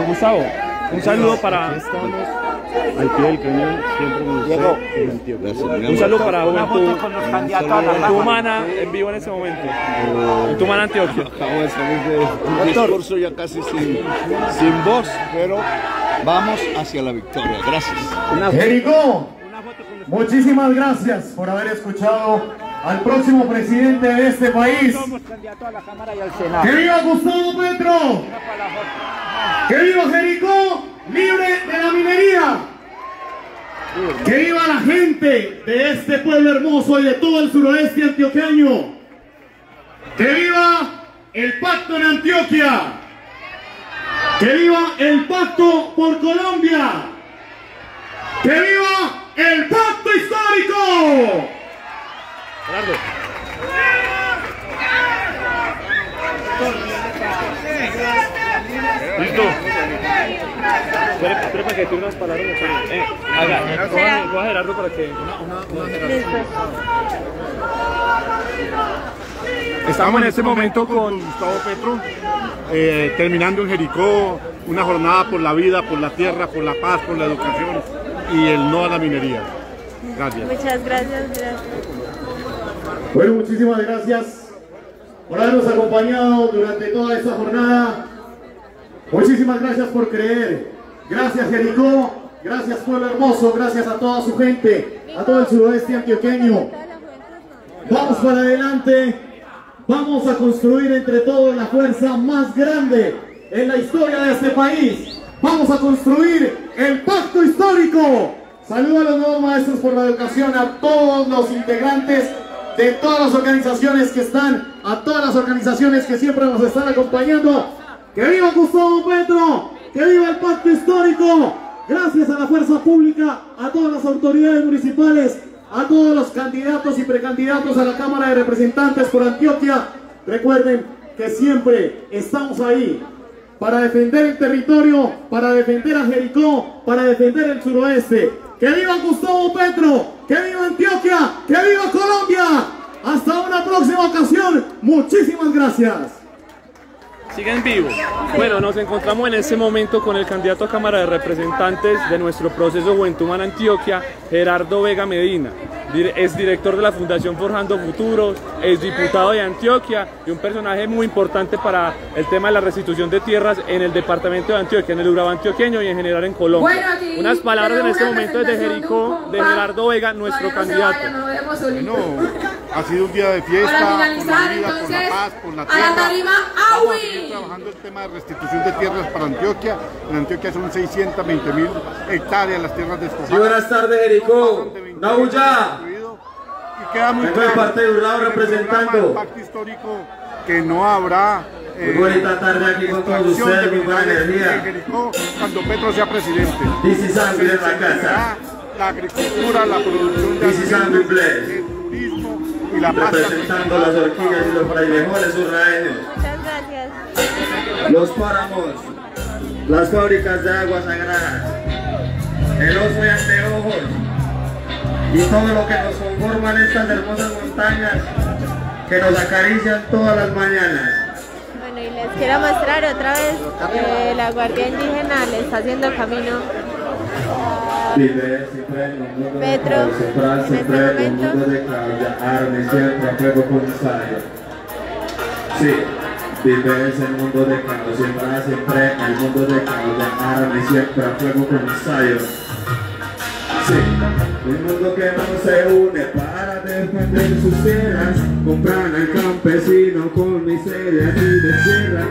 Speaker 1: Gustavo, un saludo para...
Speaker 7: Al pie del cañón, siempre con usted en Antioquia.
Speaker 1: Un saludo para
Speaker 3: una foto con los candidatos a la
Speaker 1: tu humana en vivo en ese momento. En tu humana Antioquia.
Speaker 7: Acabo de salir de un discurso ya casi sin voz, pero vamos hacia la victoria. Gracias.
Speaker 2: Jericó, muchísimas gracias por haber escuchado al próximo presidente de este país.
Speaker 3: Somos candidatos a la Cámara y al Senado.
Speaker 2: ¡Que viva Gustavo Petro! ¡Que viva Jericó libre de la minería! ¡Que viva la gente de este pueblo hermoso y de todo el suroeste antioqueño! ¡Que viva el pacto en Antioquia! ¡Que viva el pacto por Colombia! ¡Que viva el pacto histórico!
Speaker 1: Gerardo. Listo. Espera para que tú unas palabras. Coja a Gerardo para que...
Speaker 7: Estamos en este momento con Gustavo Petro, terminando en Jericó una jornada por la vida, por la tierra, por la paz, por la educación y el no a la minería. Gracias.
Speaker 5: Muchas gracias.
Speaker 2: Bueno, muchísimas gracias por habernos acompañado durante toda esta jornada. Muchísimas gracias por creer. Gracias Jericó, gracias pueblo hermoso, gracias a toda su gente, a todo el suroeste antioqueño. Vamos para adelante, vamos a construir entre todos la fuerza más grande en la historia de este país. Vamos a construir el pacto histórico. Saludo a los nuevos maestros por la educación, a todos los integrantes de todas las organizaciones que están, a todas las organizaciones que siempre nos están acompañando. ¡Que viva Gustavo Petro! ¡Que viva el pacto histórico! Gracias a la fuerza pública, a todas las autoridades municipales, a todos los candidatos y precandidatos a la Cámara de Representantes por Antioquia. Recuerden que siempre estamos ahí para defender el territorio, para defender a Jericó, para defender el suroeste. ¡Que viva Gustavo Petro! ¡Que viva Antioquia! ¡Que viva Colombia! Hasta una próxima ocasión. Muchísimas gracias.
Speaker 1: siguen vivos. Bueno, nos encontramos en este momento con el candidato a Cámara de Representantes de nuestro proceso Juventud Humana Antioquia, Gerardo Vega Medina. Es director de la Fundación Forjando Futuros, es diputado de Antioquia y un personaje muy importante para el tema de la restitución de tierras en el departamento de Antioquia, en el Urabá antioqueño y en general en Colombia. Bueno, unas palabras en este momento desde Jericó de Gerardo Vega, nuestro candidato.
Speaker 7: Bueno, ha sido un día de fiesta, por la vida, por la paz, por la tierra. Vamos a seguir trabajando el tema de restitución de tierras para Antioquia. En Antioquia son 620.000 hectáreas las tierras despojadas.
Speaker 8: Sí, buenas tardes, Jericó. Nahuya.
Speaker 7: Y queda muy claro,
Speaker 8: parte de Urrao representando
Speaker 7: el pacto histórico, que no habrá
Speaker 8: muy bonita tarde aquí con todos ustedes, muy buena energía.
Speaker 7: Jericó cuando Petro sea presidente.
Speaker 8: This is Angry en la casa.
Speaker 7: La agricultura, la producción de el turismo y la paz.
Speaker 8: Representando las horquillas y los frailejones urraeños.
Speaker 5: Muchas gracias.
Speaker 8: Los páramos, las fábricas de agua sagrada, el oso y anteojos y todo lo que nos conforman estas hermosas montañas que nos acarician todas las mañanas.
Speaker 5: Bueno, y les quiero mostrar otra vez la Guardia Indígena le está haciendo camino a Petro en este momento.
Speaker 8: Sí, vives el mundo de caos, siempre el mundo de caos, arma y siempre a fuego con ensayo. Sí, un mundo que no se une para defender sus tierras, compran al campesino con miserias y destierran.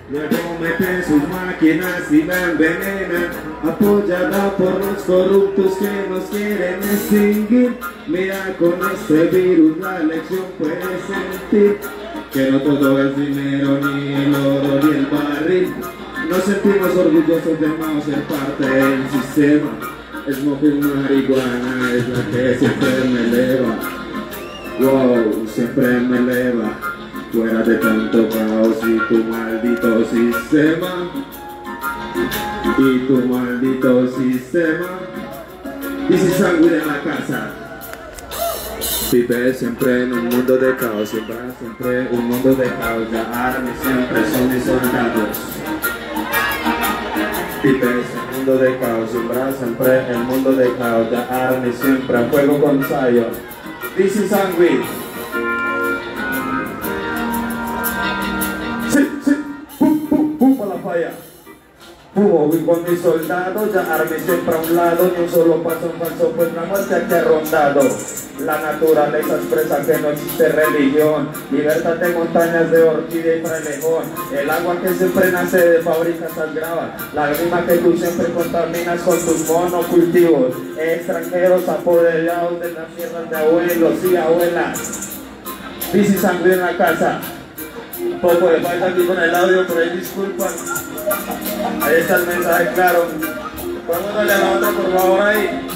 Speaker 8: Luego meten sus máquinas y la envenenan, apoyada por los corruptos que nos quieren extinguir. Mira, con este virus la lección puedes sentir que no todo es dinero, ni el oro, ni el barril. Nos sentimos orgullosos de no ser parte del sistema. Smoking marihuana es la que siempre me eleva. Wow, siempre me eleva. Fuera de tanto caos y tu maldito sistema. Y tu maldito sistema. Y si salgo de la casa. Vive siempre en un mundo de caos, siempre un mundo de caos. La arma siempre son mis soldados. Vive el mundo de caos, siempre el mundo de caos. La arma siempre a fuego con ensayo. This is angry. Sí, pum, a la falla. Voy con mis soldados, ya armé siempre a un lado, ni un solo paso en falso, pues la muerte aquí ha rondado. La naturaleza expresa que no existe religión, libertad de montañas de orquídea y frailejón. El agua que siempre nace de fábricas sagradas, la grima que tú siempre contaminas con tus monocultivos. Extranjeros apoderados de las tierras de abuelos y abuelas. Bici sangre en la casa. Un poco de falta aquí con el audio, por ahí disculpan. Ahí está el mensaje claro. ¿Podemos darle a la otra por favor ahí?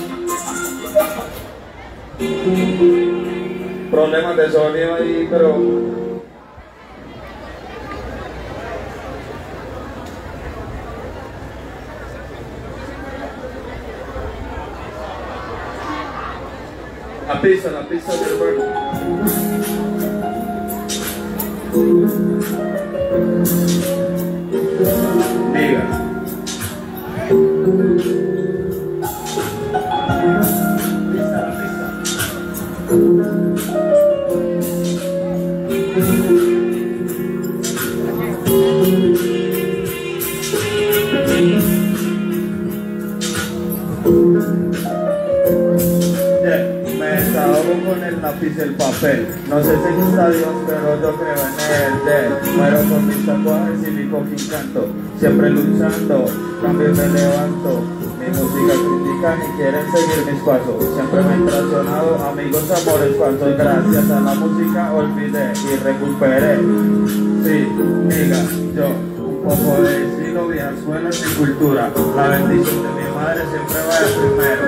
Speaker 8: Problemas de sonido ahí, pero... La pista del bueno. Diga. Me desahogo con el lápiz y el papel. No sé si está Dios, pero yo creo en él. Muero con mis tatuajes y mi fucking canto. Siempre luchando, cambio me levanto. Mi música critican y quieren seguir mis pasos. Siempre me he traicionado, amigos, amores falsos. Gracias a la música olvidé y recuperé. Sí, diga, yo, un poco de estilo, viejas escuelas y cultura. La bendición de mi madre siempre va de primero.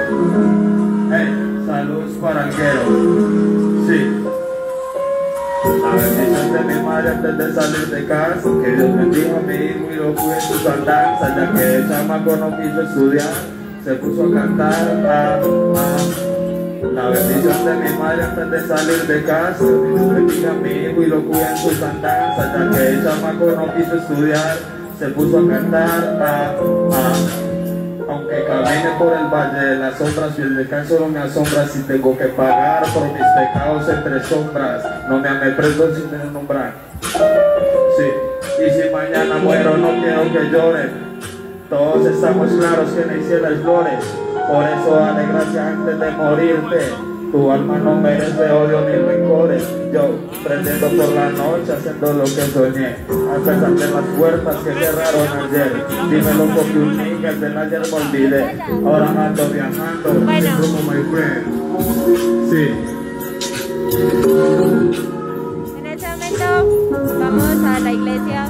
Speaker 8: Hey, salud para el guero. Sí. La bendición de mi madre antes de salir de casa. Que Dios bendiga a mi hijo y lo cuide en sus andanzas. Ya que el chamaco no quiso estudiar, se puso a cantar. La bendición de mi madre antes de salir de casa, le dije a mi hijo y lo cuidé en sus andanzas, ya que el chamaco no quiso estudiar, se puso a cantar, aunque camine por el valle de las sombras y el descanso no me asombra, si tengo que pagar por mis pecados entre sombras, no me amé preso sin tener un umbral. Sí, y si mañana muero no quiero que lloren. Todos estamos claros que en el cielo hay flores, por eso dale gracias antes de morirte. Tu alma no merece odio ni rencores. Yo prendiendo por la noche haciendo lo que soñé, a pesar de las puertas que cerraron ayer. Dime loco que un nigga del ayer me olvidé, ahora ando viajando como my friend. Sí.
Speaker 9: En este momento vamos a la iglesia.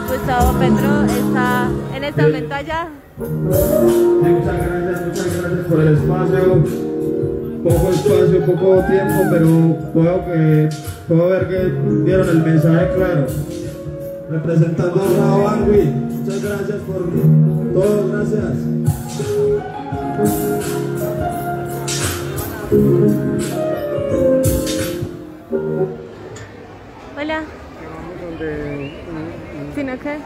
Speaker 9: Gustavo Petro está en este momento allá.
Speaker 8: Muchas gracias por el espacio. Poco espacio, poco tiempo, pero puedo ver que dieron el mensaje claro. Representando a Bangui, muchas gracias por todo, gracias.
Speaker 9: Hola. ¿Sino qué?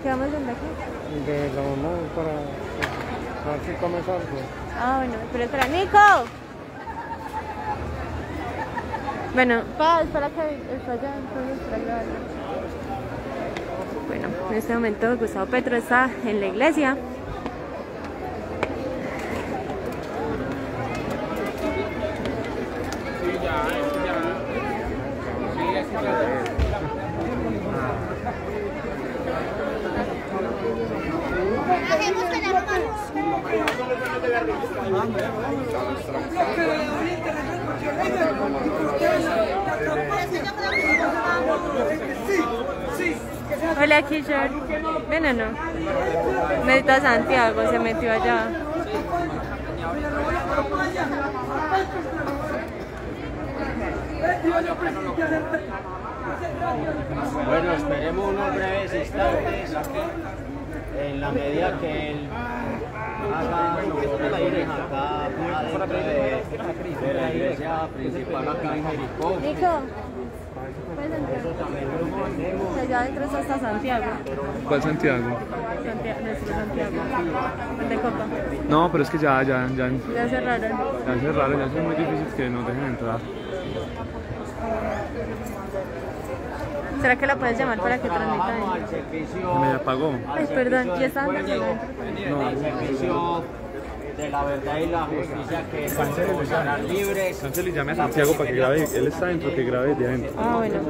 Speaker 9: ¿Quedamos donde aquí?
Speaker 1: De la mamá para ver si comes algo.
Speaker 9: Ah, bueno, pero espera, ¡Nico! Bueno, espera que está allá, entonces para grabar. Bueno, en este momento Gustavo Petro está en la iglesia. Hola, Kishore. ¿Ven o no? Necesita Santiago, se metió allá.
Speaker 3: Bueno, esperemos unos breves instantes en la medida que él haga nosotros acá adentro de la iglesia principal acá en Jericó.
Speaker 9: Nico, ¿puedes entrar? Allá adentro está hasta Santiago.
Speaker 1: ¿Cuál Santiago?
Speaker 9: Nuestro Santiago. El de Copa.
Speaker 1: No, pero es que ya
Speaker 9: Ya cerraron.
Speaker 1: ya cerraron, ya es muy difícil que nos dejen entrar.
Speaker 9: ¿Será que la puedes llamar para que transmita?
Speaker 1: Me apagó.
Speaker 9: Ay, perdón, ¿ya está adentro?
Speaker 1: No.
Speaker 3: El servicio de la verdad y la justicia que serán libres.
Speaker 1: Entonces le llame a Santiago para que grabe, él está dentro, que grabe de adentro.
Speaker 9: Ah, bueno.